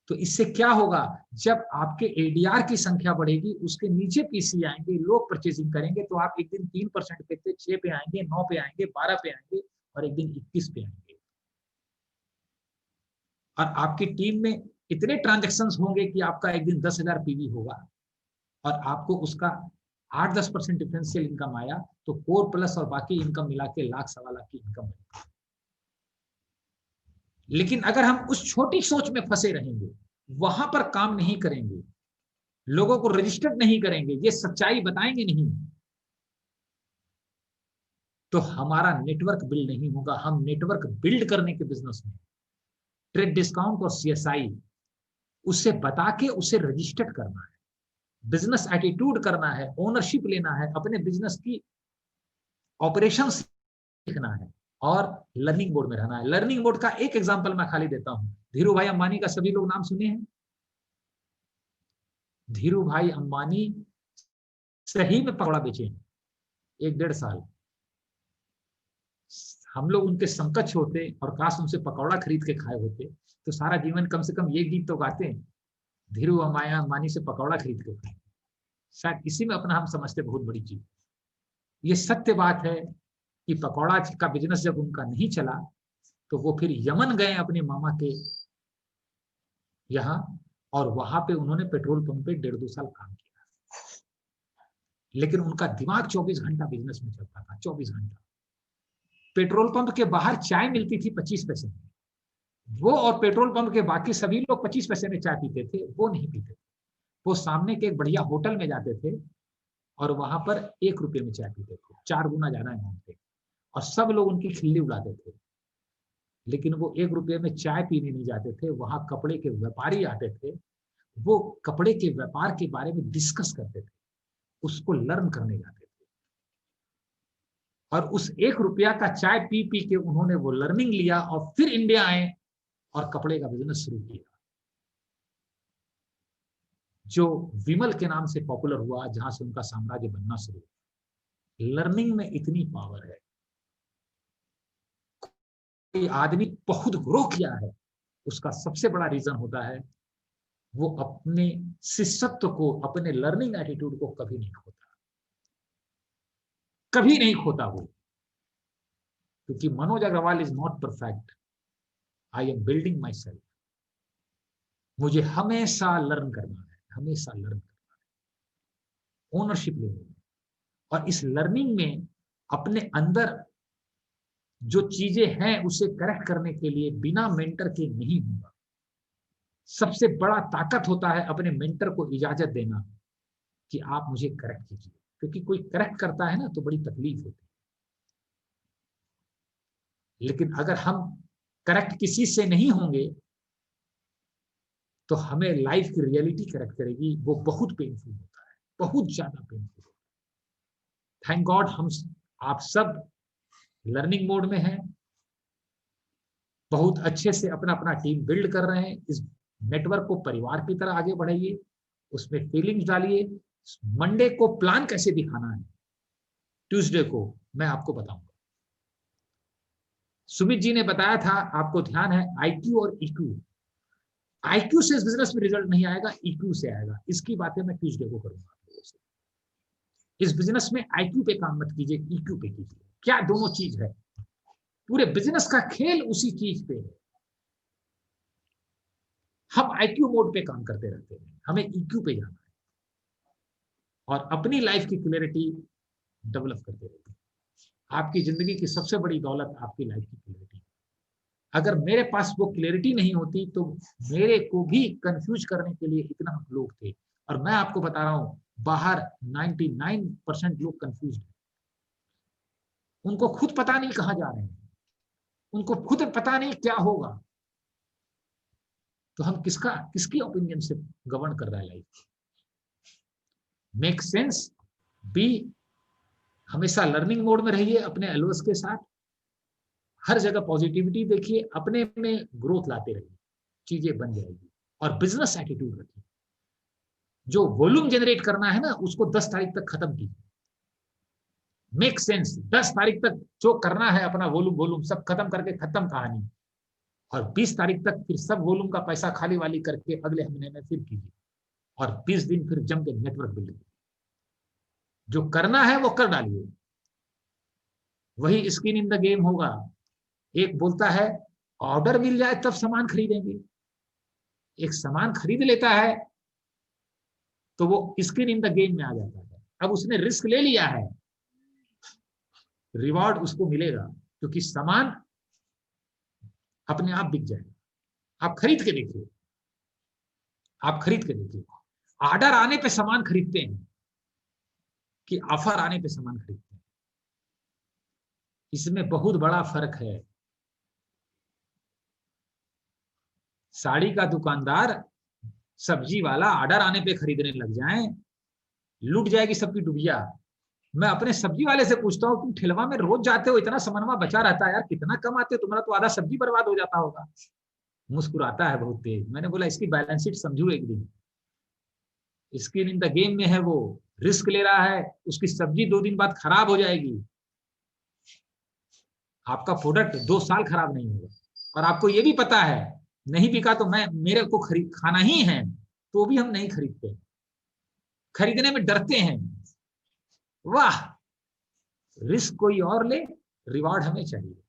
तो इससे क्या होगा? जब आपके एडीआर की संख्या बढ़ेगी, उसके नीचे पीसी आएंगे, लोग परचेजिंग करेंगे, तो आप एक दिन 3% पे थे, 6 पे आएंगे, 9 पे आएंगे, 12 पे आएंगे, और एक दिन 21 पे आएंगे। और आपकी टीम में इतने ट्रांजेक्शन्स होंगे कि आपका एक दिन 10,000 पीवी होगा, और आपको उसका 8-10% डिफरेंशियल इनकम आया, तो कोर प्लस और बाकी इनकम मिला के 1,00,000 सवा लाख की इनकम है। लेकिन अगर हम उस छोटी सोच में फंसे रहेंगे, वहां पर काम नहीं करेंगे, लोगों को रजिस्टर्ड नहीं करेंगे, ये सच्चाई बताएंगे नहीं, तो हमारा नेटवर्क बिल्ड नहीं होगा। हम नेटवर्क बिल्ड करने के बिजनेस में, ट्रेड डिस्काउंट और सीएसआई, उससे बता के उसे रजिस्टर्ड करना है, बिजनेस एटीट्यूड करना है, ओनरशिप लेना है, अपने बिजनेस की ऑपरेशन सीखना है, और लर्निंग मोड में रहना है। लर्निंग मोड का एक एग्जांपल मैं खाली देता हूं। धीरू भाई अंबानी का सभी लोग नाम सुने हैं। धीरू भाई अंबानी सही में पकौड़ा बेचे हैं 1-1.5 साल। हम लोग उनके समकक्ष होते और काश उनसे पकौड़ा खरीद के खाए होते, तो सारा जीवन कम से कम ये गीत तो गाते, धीरू अंबानी से पकौड़ा खरीद के खाए। शायद इसी में अपना हम समझते बहुत बड़ी चीज। ये सत्य बात है कि पकौड़ा का बिजनेस जब उनका नहीं चला, तो वो फिर यमन गए अपने मामा के यहाँ, और वहां पे उन्होंने पेट्रोल पंप पे 1.5-2 साल काम किया। लेकिन उनका दिमाग 24 घंटा बिजनेस में चलता था, 24 घंटा। पेट्रोल पंप के बाहर चाय मिलती थी 25 पैसे में, वो और पेट्रोल पंप के बाकी सभी लोग 25 पैसे में चाय पीते थे, वो नहीं पीते थे। वो सामने के एक बढ़िया होटल में जाते थे और वहां पर 1 रुपये में चाय पीते थे, 4 गुना ज्यादा अमाउंट थे, और सब लोग उनकी खिल्ली उड़ाते थे। लेकिन वो 1 रुपये में चाय पीने नहीं जाते थे, वहां कपड़े के व्यापारी आते थे, वो कपड़े के व्यापार के बारे में डिस्कस करते थे, उसको लर्न करने जाते थे, और उस 1 रुपया का चाय पी पी के उन्होंने वो लर्निंग लिया, और फिर इंडिया आए और कपड़े का बिजनेस शुरू किया, जो विमल के नाम से पॉपुलर हुआ, जहां से उनका साम्राज्य बनना शुरू हुआ। लर्निंग में इतनी पावर है, कोई आदमी बहुत ग्रो किया है, उसका सबसे बड़ा रीजन होता है वो अपने शिष्यत्व को, अपने लर्निंग एटीट्यूड को कभी नहीं खोता, कभी नहीं खोता वो। क्योंकि Manoj Agrawal is not perfect, I am building my सेल्फ। मुझे हमेशा लर्न करना है, हमेशा लर्न करना है, ओनरशिप लेनी है। और इस लर्निंग में अपने अंदर जो चीजें हैं उसे करेक्ट करने के लिए बिना मेंटर के नहीं होगा। सबसे बड़ा ताकत होता है अपने मेंटर को इजाजत देना कि आप मुझे करेक्ट कीजिए, क्योंकि कोई करेक्ट करता है ना तो बड़ी तकलीफ होती है। लेकिन अगर हम करेक्ट किसी से नहीं होंगे तो हमें लाइफ की रियलिटी करेक्ट करेगी, वो बहुत पेनफुल होता है, बहुत ज्यादा पेनफुल होता है। थैंक गॉड हम आप सब लर्निंग मोड में हैं, बहुत अच्छे से अपना अपना टीम बिल्ड कर रहे हैं। इस नेटवर्क को परिवार की तरह आगे बढ़ाइए, उसमें फीलिंग्स डालिए। मंडे को प्लान कैसे दिखाना है, ट्यूसडे को मैं आपको बताऊंगा। सुमित जी ने बताया था, आपको ध्यान है, आईक्यू और ईक्यू। आईक्यू से इस बिजनेस में रिजल्ट नहीं आएगा, ईक्यू से आएगा। इसकी बातें मैं ट्यूसडे को करूंगा। इस बिजनेस में आईक्यू पे काम मत कीजिए, ईक्यू पे कीजिए। क्या दोनों चीज है, पूरे बिजनेस का खेल उसी चीज पे है। हम आईक्यू मोड पे काम करते रहते हैं, हमें ईक्यू पे जाना है और अपनी लाइफ की क्लैरिटी डेवलप करते रहते हैं। आपकी जिंदगी की सबसे बड़ी दौलत आपकी लाइफ की क्लैरिटी। अगर मेरे पास वो क्लैरिटी नहीं होती तो मेरे को भी कंफ्यूज करने के लिए इतना लोग थे। और मैं आपको बता रहा हूं, बाहर 99% लोग कंफ्यूज हैं। उनको खुद पता नहीं कहां जा रहे हैं, उनको खुद पता नहीं क्या होगा। तो हम किसकी ओपिनियन से गवर्न कर रहा है लाइफ। मेक सेंस, बी हमेशा लर्निंग मोड में रहिए अपने एल्वस के साथ। हर जगह पॉजिटिविटी देखिए, अपने में ग्रोथ लाते रहिए, चीजें बन जाएगी। और बिजनेस एटीट्यूड रखिए। जो वॉल्यूम जनरेट करना है ना, उसको 10 तारीख तक खत्म कीजिए। मेक सेंस, 10 तारीख तक जो करना है अपना वॉल्यूम वॉल्यूम सब खत्म करके खत्म कहानी। और 20 तारीख तक फिर सब वॉल्यूम का पैसा खाली वाली करके अगले महीने में फिर कीजिए। और 20 दिन फिर जम के नेटवर्क बिल्ड कीजिए। जो करना है वो कर डालिए, वही स्किन इन द गेम होगा। एक बोलता है ऑर्डर मिल जाए तब सामान खरीदेंगे, एक सामान खरीद लेता है तो वो स्किन इन द गेम में आ जाता है। अब उसने रिस्क ले लिया है, रिवॉर्ड उसको मिलेगा, क्योंकि सामान अपने आप बिक जाएगा। आप खरीद के देखिए, आप खरीद के देखिए। ऑर्डर आने पे सामान खरीदते हैं कि ऑफर आने पे सामान खरीदते हैं, इसमें बहुत बड़ा फर्क है। साड़ी का दुकानदार, सब्जी वाला ऑर्डर आने पे खरीदने लग जाए, लूट जाएगी सबकी डुबिया। मैं अपने सब्जी वाले से पूछता हूँ, तुम ठेलवा में रोज जाते हो, इतना सामानवा बचा रहता है यार, कितना कमाते हो, तुम्हारा तो आधा सब्जी बर्बाद हो जाता होगा। मुस्कुराता है बहुत तेज। मैंने बोला इसकी बैलेंस शीट समझू एक दिन। स्किन इन द गेम में है, वो रिस्क ले रहा है, उसकी सब्जी 2 दिन बाद खराब हो जाएगी, आपका प्रोडक्ट 2 साल खराब नहीं होगा। और आपको ये भी पता है नहीं बिका तो मैं मेरे को खरीद खाना ही है, तो भी हम नहीं खरीदते, खरीदने में डरते हैं। वाह, रिस्क कोई और ले, रिवॉर्ड हमें चाहिए।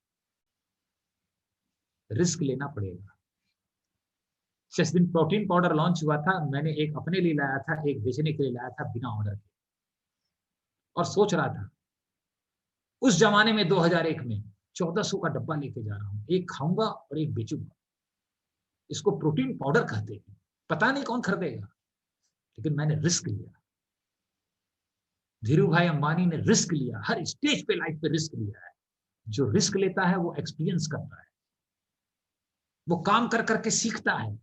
रिस्क लेना पड़ेगा। जिस दिन प्रोटीन पाउडर लॉन्च हुआ था, मैंने एक अपने लिए लाया था, एक बेचने के लिए लाया था बिना ऑर्डर के। और सोच रहा था उस जमाने में 2001 में 1400 का डब्बा लेके जा रहा हूं, एक खाऊंगा और एक बेचूंगा। इसको प्रोटीन पाउडर कहते हैं, पता नहीं कौन खरीदेगा, लेकिन मैंने रिस्क लिया। धीरू भाई अंबानी ने रिस्क लिया, हर स्टेज पे लाइफ पे रिस्क लिया है। जो रिस्क लेता है वो एक्सपीरियंस करता है, वो काम कर करके सीखता है,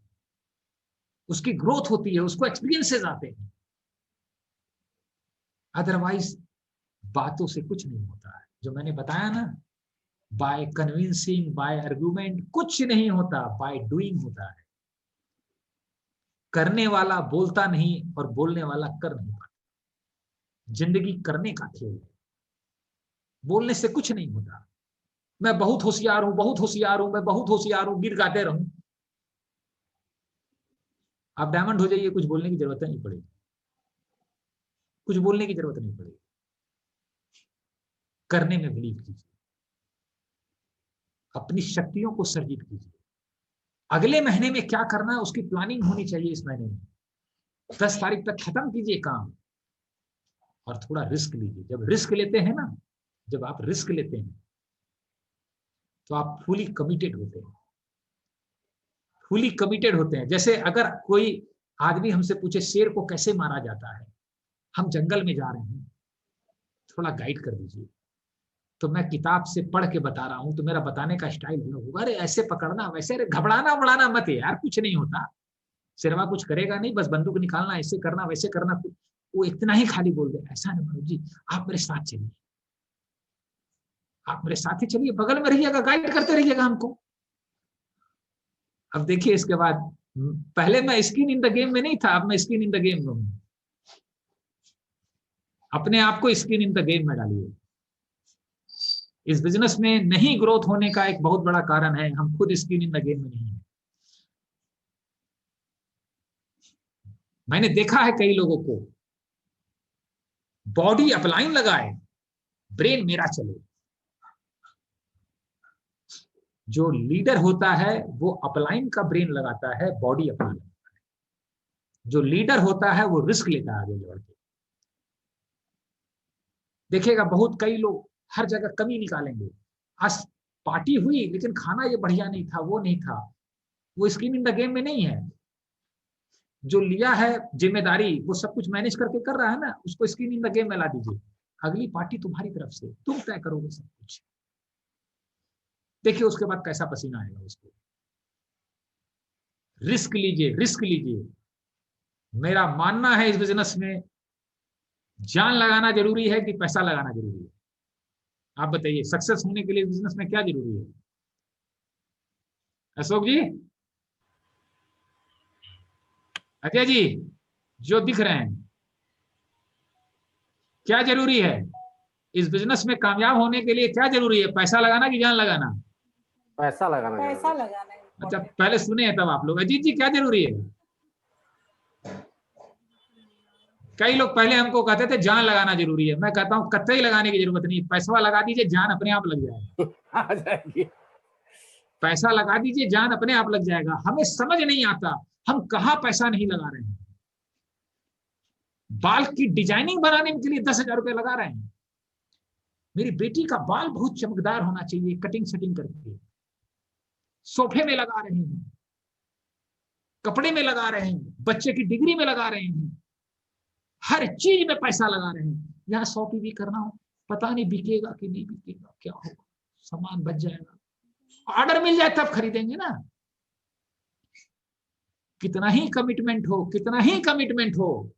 उसकी ग्रोथ होती है, उसको एक्सपीरियंसेस आते हैं। अदरवाइज बातों से कुछ नहीं होता है। जो मैंने बताया ना, बाय कन्विंसिंग, बाय आर्गुमेंट कुछ नहीं होता, बाय डूइंग होता है। करने वाला बोलता नहीं और बोलने वाला कर नहीं पाता। जिंदगी करने का खेल है, बोलने से कुछ नहीं होता। मैं बहुत होशियार हूं, बहुत होशियार हूं, मैं बहुत होशियार हूं, गीत गाते रहूं। आप डायमंड हो जाइए, कुछ बोलने की जरूरत नहीं पड़ेगी, कुछ बोलने की जरूरत नहीं पड़ेगी। करने में बिलीव कीजिए, अपनी शक्तियों को सर्जित कीजिए। अगले महीने में क्या करना है उसकी प्लानिंग होनी चाहिए। इस महीने में 10 तारीख तक खत्म कीजिए काम, और थोड़ा रिस्क लीजिए। जब रिस्क लेते हैं ना, जब आप रिस्क लेते हैं तो आप फुली कमिटेड होते हैं, फुली कमिटेड होते हैं। जैसे अगर कोई आदमी हमसे पूछे शेर को कैसे मारा जाता है, हम जंगल में जा रहे हैं, थोड़ा गाइड कर दीजिए। तो मैं किताब से पढ़ के बता रहा हूं तो मेरा बताने का स्टाइल अलग होगा। अरे ऐसे पकड़ना, वैसे, अरे घबराना उबड़ाना मत है यार, कुछ नहीं होता। शेरवा कुछ करेगा नहीं, बस बंदूक निकालना, ऐसे करना वैसे करना। वो इतना ही खाली बोल दे, ऐसा नहीं मनोज जी, आप मेरे साथ चलिए, आप मेरे साथ ही चलिए, बगल में रहिएगा, गाइड करते रहिएगा हमको। अब देखिए इसके बाद, पहले मैं स्किन इन द गेम में नहीं था, अब मैं स्किन इन द गेम में हूं। अपने आप को स्किन इन द गेम में डालिए। इस बिजनेस में नहीं ग्रोथ होने का एक बहुत बड़ा कारण है, हम खुद स्किन इन द गेम में नहीं है। मैंने देखा है कई लोगों को, बॉडी अपलाइन लगाए, ब्रेन मेरा चले। जो लीडर होता है वो अपलाइन का ब्रेन लगाता है, बॉडी अपलाइन। जो लीडर होता है वो रिस्क लेता है आगे बढ़ के। देखिएगा बहुत कई लोग हर जगह कमी निकालेंगे। आज पार्टी हुई लेकिन खाना ये बढ़िया नहीं था, वो नहीं था, वो स्किन इन द गेम में नहीं है। जो लिया है जिम्मेदारी, वो सब कुछ मैनेज करके कर रहा है ना, उसको स्किन इन द गेम में ला दीजिए। अगली पार्टी तुम्हारी तरफ से, तुम तय करोगे सब कुछ। देखिए उसके बाद कैसा पसीना आएगा उसको। रिस्क लीजिए, रिस्क लीजिए। मेरा मानना है इस बिजनेस में जान लगाना जरूरी है कि पैसा लगाना जरूरी है? आप बताइए, सक्सेस होने के लिए बिजनेस में क्या जरूरी है? अशोक जी, अजय जी, जो दिख रहे हैं, क्या जरूरी है इस बिजनेस में कामयाब होने के लिए? क्या जरूरी है, पैसा लगाना कि जान लगाना? पैसा लगाना, पैसा लगाना है। अच्छा पहले सुने हैं तब आप लोग। अजीत जी क्या जरूरी है? कई लोग पहले हमको कहते थे जान लगाना जरूरी है, मैं कहता हूं कतई लगाने की जरूरत नहीं, पैसा लगा दीजिए, जान अपने आप लग जाएगा। आ जाएगी। पैसा लगा दीजिए, जान अपने आप लग जाएगा। हमें समझ नहीं आता हम कहाँ पैसा नहीं लगा रहे हैं। बाल की डिजाइनिंग बनाने के लिए 10,000 रुपए लगा रहे हैं। मेरी बेटी का बाल बहुत चमकदार होना चाहिए, कटिंग सेटिंग करके सोफे में लगा रहे हैं, कपड़े में लगा रहे हैं, बच्चे की डिग्री में लगा रहे हैं, हर चीज में पैसा लगा रहे हैं। यहाँ 100 की भी करना हो, पता नहीं बिकेगा कि नहीं बिकेगा, क्या होगा, सामान बच जाएगा, ऑर्डर मिल जाए तब खरीदेंगे ना। कितना ही कमिटमेंट हो, कितना ही कमिटमेंट हो,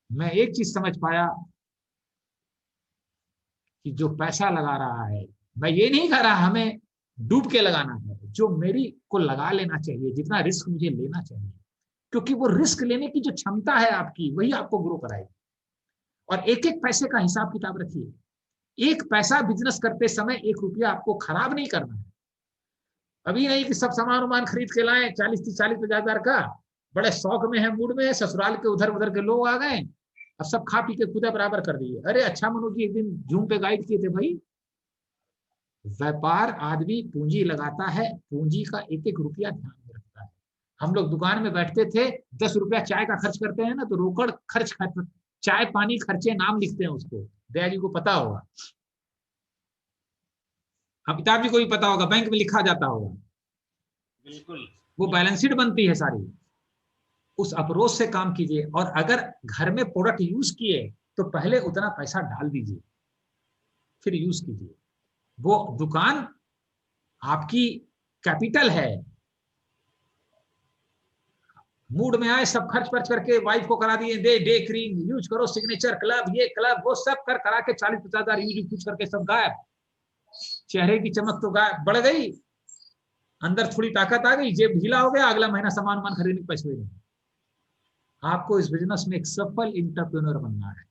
मैं एक चीज समझ पाया कि जो पैसा लगा रहा है, मैं ये नहीं कह रहा हमें डूब के लगाना है, जो मेरी को लगा लेना चाहिए, जितना रिस्क मुझे लेना चाहिए, क्योंकि वो रिस्क लेने की जो क्षमता है आपकी, वही आपको ग्रो कराएगी। और एक एक पैसे का हिसाब किताब रखिए। एक पैसा बिजनेस करते समय 1 रुपया आपको खराब नहीं करना है। अभी नहीं कि सब सामान वामान खरीद के लाए 40-50 का, बड़े शौक में है, मूड में है, ससुराल के उधर उधर के लोग आ गए, अब सब खा पी के खुदा बराबर कर दिए। अरे अच्छा मनोज जी एक दिन जूम पे गाइड किए थे भाई, व्यापार आदमी पूंजी लगाता है, पूंजी का एक एक रुपया ध्यान में रखता है। हम लोग दुकान में बैठते थे, 10 रुपया चाय का खर्च करते हैं ना, तो रोकड़ खर्च, चाय पानी खर्चे नाम लिखते हैं उसको, दया जी को पता होगा, अमिताभ जी को भी पता होगा, बैंक में लिखा जाता होगा। बिल्कुल, वो बैलेंस शीट बनती है सारी। उस अप्रोच से काम कीजिए। और अगर घर में प्रोडक्ट यूज किए तो पहले उतना पैसा डाल दीजिए, फिर यूज कीजिए। वो दुकान आपकी कैपिटल है। मूड में आए सब खर्च खर्च करके वाइफ को करा दिए, दे डे क्रीम यूज करो, सिग्नेचर क्लब, ये क्लब, वो सब कर करा के 40-50 हजार यूज करके सब गायब। चेहरे की चमक तो गायब, बढ़ गई, अंदर थोड़ी ताकत आ गई, जेब ढीला हो गया, अगला महीना सामान वामान खरीदने के पैसे नहीं। आपको इस बिजनेस में एक सफल इंटरप्रेन्योर बनना है।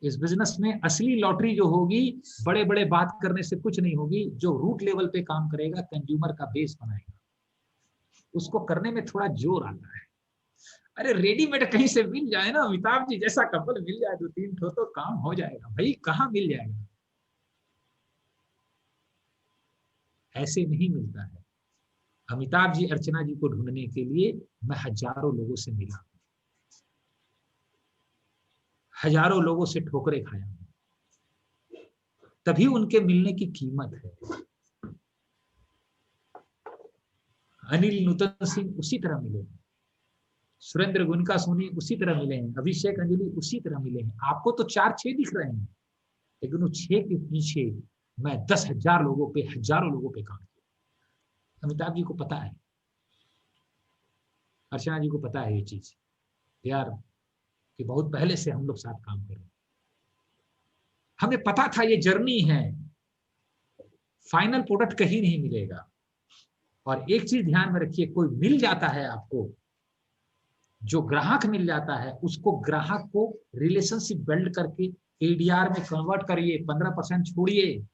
इस बिजनेस में असली लॉटरी जो होगी बड़े बड़े बात करने से कुछ नहीं होगी, जो रूट लेवल पे काम करेगा, कंज्यूमर का बेस बनाएगा, उसको करने में थोड़ा जोर आता है। अरे रेडीमेड कहीं से मिल जाए ना, अमिताभ जी जैसा कपल मिल जाए 2-3 ठो तो काम हो जाएगा भाई, कहाँ मिल जाएगा? ऐसे नहीं मिलता है। अमिताभ जी अर्चना जी को ढूंढने के लिए मैं हजारों लोगों से मिला, हजारों लोगों से ठोकरें खाया, तभी उनके मिलने की कीमत है। अनिल नूतन सिंह उसी तरह मिले, सुरेंद्र गुनका सोनी उसी तरह मिले हैं, अभिषेक अंजलि उसी तरह मिले हैं। आपको तो 4-6 दिख रहे हैं, लेकिन वो 6 के पीछे मैं 10,000 लोगों पे, हजारों लोगों पे काम किया। अमिताभ जी को पता है, अर्चना जी को पता है ये चीज यार, कि बहुत पहले से हम लोग साथ काम कर रहे हैं। हमें पता था ये जर्नी है, फाइनल प्रोडक्ट कहीं नहीं मिलेगा। और एक चीज ध्यान में रखिए, कोई मिल जाता है आपको, जो ग्राहक मिल जाता है, उसको ग्राहक को रिलेशनशिप बिल्ड करके एडीआर में कन्वर्ट करिए, 15% छोड़िए,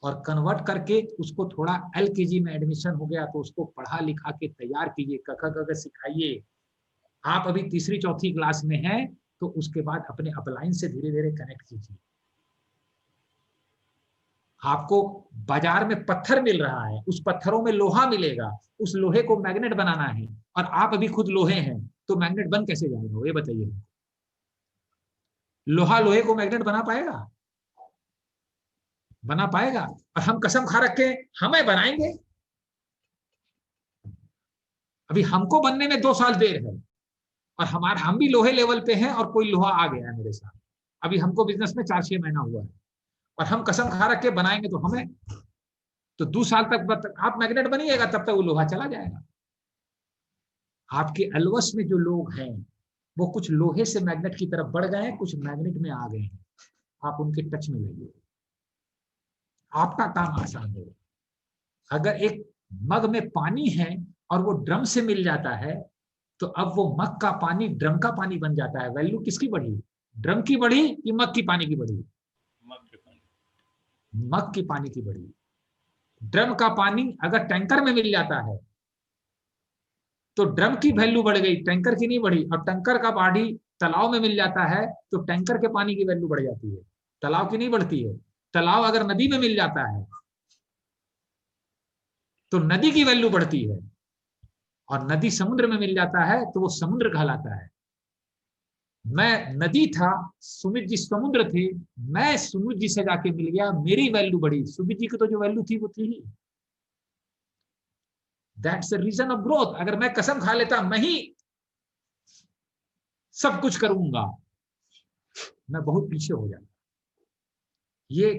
और कन्वर्ट करके उसको थोड़ा एलकेजी में एडमिशन हो गया तो उसको पढ़ा लिखा के तैयार कीजिए, क ख ग घ सिखाइए। आप अभी तीसरी चौथी क्लास में हैं तो उसके बाद अपने अपलाइन से धीरे धीरे कनेक्ट कीजिए। आपको बाजार में पत्थर मिल रहा है, उस पत्थरों में लोहा मिलेगा, उस लोहे को मैग्नेट बनाना है, और आप अभी खुद लोहे हैं, तो मैग्नेट बन कैसे जाएगा ये बताइए? लोहा लोहे को मैग्नेट बना पाएगा? बना पाएगा? और हम कसम खा रखे हमें बनाएंगे। अभी हमको बनने में 2 साल देर है, और हम भी लोहे लेवल पे हैं, और कोई लोहा आ गया है मेरे साथ। अभी हमको बिजनेस में 4-6 महीना हुआ है, और हम कसम खा रखे बनाएंगे तो हमें तो 2 साल तक आप मैग्नेट बनिएगा, तब तक वो लोहा चला जाएगा। आपके अलवस में जो लोग हैं वो कुछ लोहे से मैग्नेट की तरफ बढ़ गए हैं, कुछ मैग्नेट में आ गए हैं। आप उनके टच में रहिए, आपका काम आसान होगा। अगर एक मग में पानी है और वो ड्रम से मिल जाता है, तो अब वो मग का पानी ड्रम का पानी बन जाता है। वैल्यू किसकी बढ़ी? ड्रम की बढ़ी कि मग की पानी की बढ़ी? मग की पानी की बढ़ी। ड्रम का पानी अगर टैंकर में मिल जाता है तो ड्रम की वैल्यू बढ़ गई, टैंकर की नहीं बढ़ी। और टैंकर का पानी तालाब में मिल जाता है तो टैंकर के पानी की वैल्यू बढ़ जाती है, तालाब की नहीं बढ़ती है। तालाब अगर नदी में मिल जाता है तो नदी की वैल्यू बढ़ती है, और नदी समुद्र में मिल जाता है तो वो समुद्र कहलाता है। मैं नदी था, सुमित जी समुद्र थे, मैं सुमित जी से जाके मिल गया, मेरी वैल्यू बढ़ी, सुमित जी की तो जो वैल्यू थी वो थी ही। That's the reason of growth. अगर मैं कसम खा लेता मैं ही सब कुछ करूंगा, मैं बहुत पीछे हो जाता। ये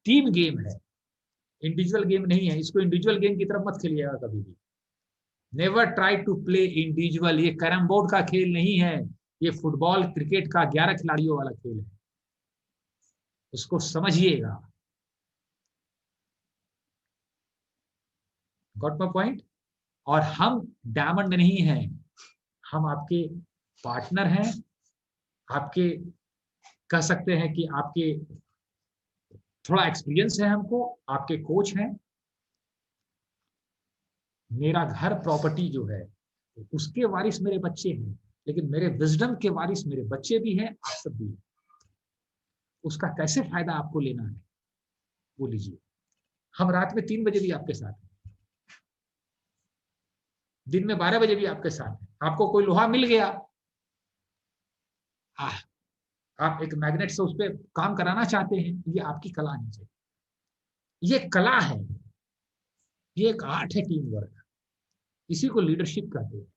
टीम गेम है, इंडिविजुअल गेम नहीं है। इसको इंडिविजुअल गेम की तरफ मत खेलिएगा कभी भी। Never try to play individual. ये कैरम बोर्ड का खेल नहीं है, ये फुटबॉल क्रिकेट का 11 खिलाड़ियों वाला खेल है, उसको समझिएगा। Got my point? और हम डायमंड नहीं हैं, हम आपके पार्टनर हैं, आपके कह सकते हैं कि आपके थोड़ा एक्सपीरियंस है हमको, आपके कोच हैं। मेरा घर प्रॉपर्टी जो है उसके वारिस मेरे बच्चे हैं, लेकिन मेरे विजडम के वारिस मेरे बच्चे भी हैं, आप सब भी हैं। उसका कैसे फायदा आपको लेना है वो लीजिए। हम रात में 3 बजे भी आपके साथ हैं, दिन में 12 बजे भी आपके साथ हैं। आपको कोई लोहा मिल गया, आप एक मैग्नेट से उस पर काम कराना चाहते हैं, ये आपकी कला नहीं चाहिए। ये कला है, ये एक आर्ट है, टीम वर्क। इसी को लीडरशिप कहते हैं।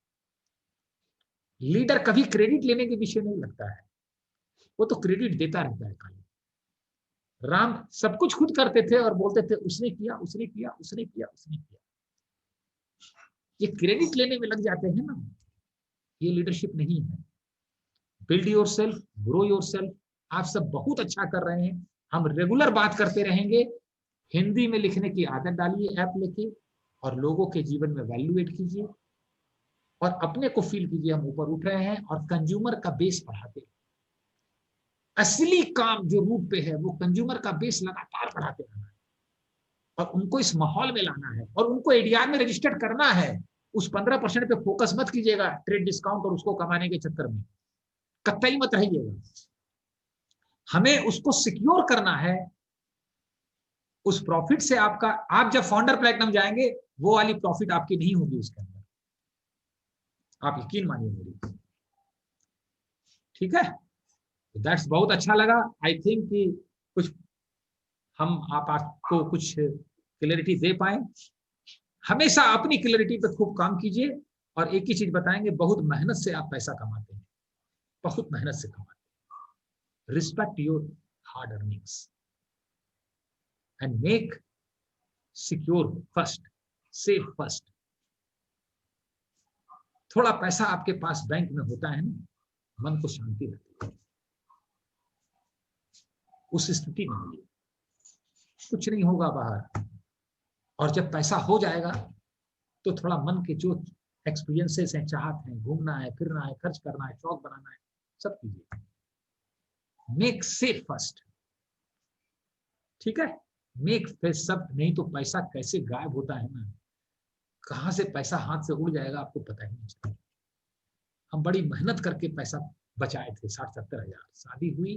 लीडर कभी क्रेडिट लेने के पीछे नहीं लगता है, वो तो क्रेडिट देता रहता है खाली। राम सब कुछ खुद करते थे और बोलते थे उसने किया, उसने किया, उसने किया, उसने किया। ये क्रेडिट लेने में लग जाते हैं ना, ये लीडरशिप नहीं है। Build your self, grow your self. आप सब बहुत अच्छा कर रहे हैं, हम रेगुलर बात करते रहेंगे। हिंदी में लिखने की आदत डालिए ऐप लेके, और लोगों के जीवन में वैल्यू एड कीजिए, और अपने को फील कीजिए हम ऊपर उठ रहे हैं, और कंज्यूमर का बेस बढ़ाते हैं। असली काम जो रूट पे है वो कंज्यूमर का बेस लगातार बढ़ाते रहना है और उनको इस माहौल में लाना है और उनको एडीआर में रजिस्टर्ड करना है। उस 15% पे फोकस मत कीजिएगा ट्रेड डिस्काउंट और उसको कमाने के चक्कर में, कतई मत रहिएगा। हमें उसको सिक्योर करना है। उस प्रॉफिट से आपका, आप जब फाउंडर प्लेटिनम जाएंगे वो वाली प्रॉफिट आपकी नहीं होगी उसके अंदर, आप यकीन मानिए मेरी। ठीक है, दैट्स बहुत अच्छा लगा। आई थिंक कि कुछ हम आपको कुछ क्लैरिटी दे पाए। हमेशा अपनी क्लैरिटी पे खूब काम कीजिए और एक ही चीज बताएंगे, बहुत मेहनत से आप पैसा कमाते हैं, बहुत मेहनत से कमाते हैं। Respect your hard earnings and make secure first, safe first. थोड़ा पैसा आपके पास बैंक में होता है ना, मन को शांति रहती है। उस स्थिति में होगी, कुछ नहीं होगा बाहर। और जब पैसा हो जाएगा तो थोड़ा मन के जो एक्सपीरियंसेस हैं, चाहत हैं, घूमना है, फिरना है, खर्च करना है, शौक बनाना है, सब कीजिए। मेक सेफ फर्स्ट, ठीक है। मेक फेस सब, नहीं तो पैसा कैसे गायब होता है ना, कहां से पैसा हाथ से उड़ जाएगा आपको पता ही नहीं चलेगा। हम बड़ी मेहनत करके पैसा बचाए थे, 60-70 हजार। शादी हुई,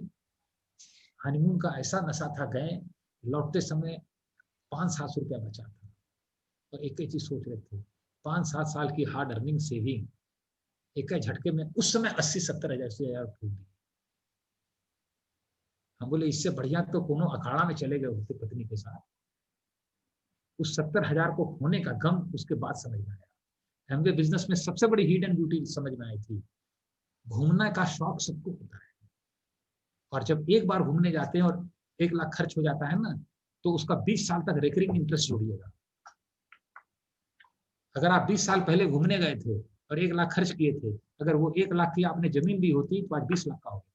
हनीमून का ऐसा नशा था, गए, लौटते समय 500-700 रुपया बचा था और एक ही चीज सोच रहे थे, 5-7 साल की हार्ड अर्निंग सेविंग एक झटके में उस समय 80-70 हजार से हजार फूट दी। हम बोले इससे बढ़िया तो कोनो अखाड़ा में चले गए होते पत्नी के साथ। उस 70 हजार को खोने का गम उसके बाद समझ में आया। एमवे बिजनेस में सबसे बड़ी हीट एंड ब्यूटी समझ में आई थी। घूमने का शौक सबको होता है और जब एक बार घूमने जाते हैं और 1 लाख खर्च हो जाता है ना, तो उसका 20 साल तक रिकरिंग इंटरेस्ट जोड़िएगा। अगर आप 20 साल पहले घूमने गए थे और 1 लाख खर्च किए थे, अगर वो 1 लाख की आपने जमीन दी होती तो आज 20 लाख का हो गया।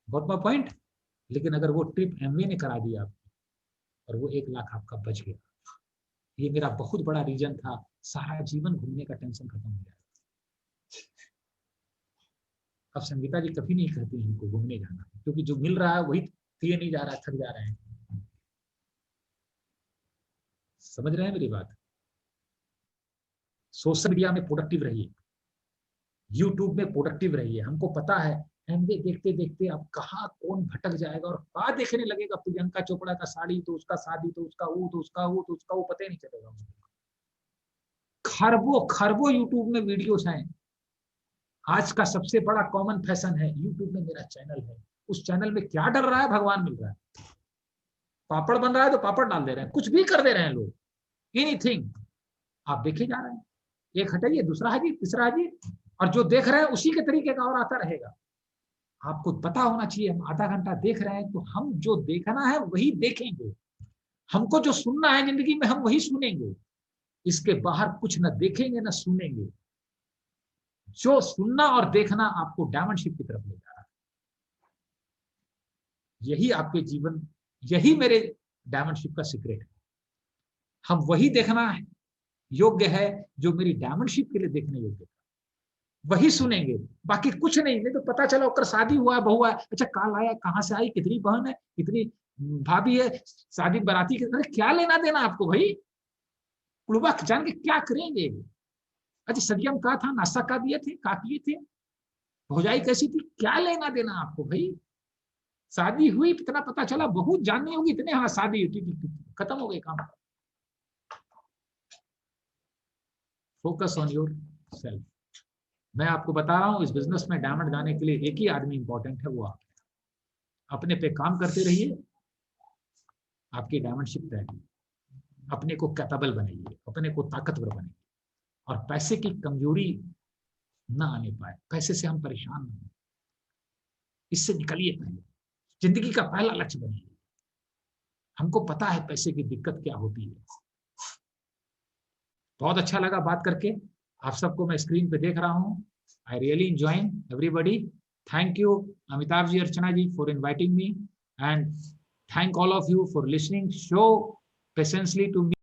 Got my point. लेकिन अगर वो ट्रिप एमवे ने करा दिया आपको और वो 1 लाख आपका बच गया, ये मेरा बहुत बड़ा रीजन था। सारा जीवन घूमने का टेंशन खत्म हो गया। अब संगीता जी कभी नहीं कहती हमको घूमने जाना, क्योंकि जो मिल रहा है वही दिए नहीं जा रहा है, थक जा रहे हैं। समझ रहे हैं मेरी बात। सोशल मीडिया में प्रोडक्टिव रहिए, यूट्यूब में प्रोडक्टिव रहिए। हमको पता है एमवे देखते देखते अब कहाँ कौन भटक जाएगा और कहाँ देखने लगेगा प्रियंका चोपड़ा का साड़ी, तो उसका शादी, तो उसका वो, तो उसका वो, तो उसका वो, पता ही नहीं चलेगा। खरबों खरबों यूट्यूब में वीडियोस हैं। आज का सबसे बड़ा कॉमन फैशन है, यूट्यूब में मेरा चैनल है। उस चैनल में क्या डर रहा है, भगवान मिल रहा है। पापड़ बन रहा है तो पापड़ डाल दे रहे हैं, कुछ भी कर दे रहे हैं लोग, एनीथिंग आप देखे जा रहे हैं। एक हटाइए, दूसरा हाजिर, तीसरा हाजिर, और जो देख रहे हैं उसी के तरीके का और आता रहेगा। आपको पता होना चाहिए, हम आधा घंटा देख रहे हैं तो हम जो देखना है वही देखेंगे, हमको जो सुनना है जिंदगी में हम वही सुनेंगे। इसके बाहर कुछ न देखेंगे न सुनेंगे। जो सुनना और देखना आपको डायमंडशिप की तरफ ले जा रहा है। यही आपके जीवन, यही मेरे डायमंडशिप का सीक्रेट है। हम वही देखना है योग्य है जो मेरी डायमंडशिप के लिए देखने योग्य है, वही सुनेंगे, बाकी कुछ नहीं। नहीं तो पता चला ओकर शादी हुआ है, बहू है, अच्छा काल आया, कहाँ से आई, कितनी बहन है, कितनी भाभी है, शादी बराती के, अरे क्या लेना देना आपको भाई। कुड़वा जान के क्या करेंगे। अच्छा सदिया में कहा था, नाश्ता का दिए थे, का किए थे, भौजाई कैसी थी, क्या लेना देना आपको भाई। शादी हुई, इतना पता चला, बहुत जाननी होगी इतने, हाँ शादी खत्म हो गई काम। Focus on your self. मैं आपको बता रहा हूं, इस बिजनेस में डायमंड जाने के लिए एक ही आदमी इंपॉर्टेंट है, वो आप। अपने पे काम करते रहिए, आपकी डायमंडशिप तय है। अपने को कैपेबल बनाइए, अपने को ताकतवर बनाइए और पैसे की कमजोरी ना आने पाए। पैसे से हम परेशान न हो, इससे निकलिए। पहले जिंदगी का पहला लक्ष्य बनिए। हमको पता है पैसे की दिक्कत क्या होती है। बहुत अच्छा लगा बात करके। आप सबको मैं स्क्रीन पे देख रहा हूं। I really enjoying everybody. Thank you Amitabh ji, Archana ji for inviting me, and thank all of you for listening so patiently to me.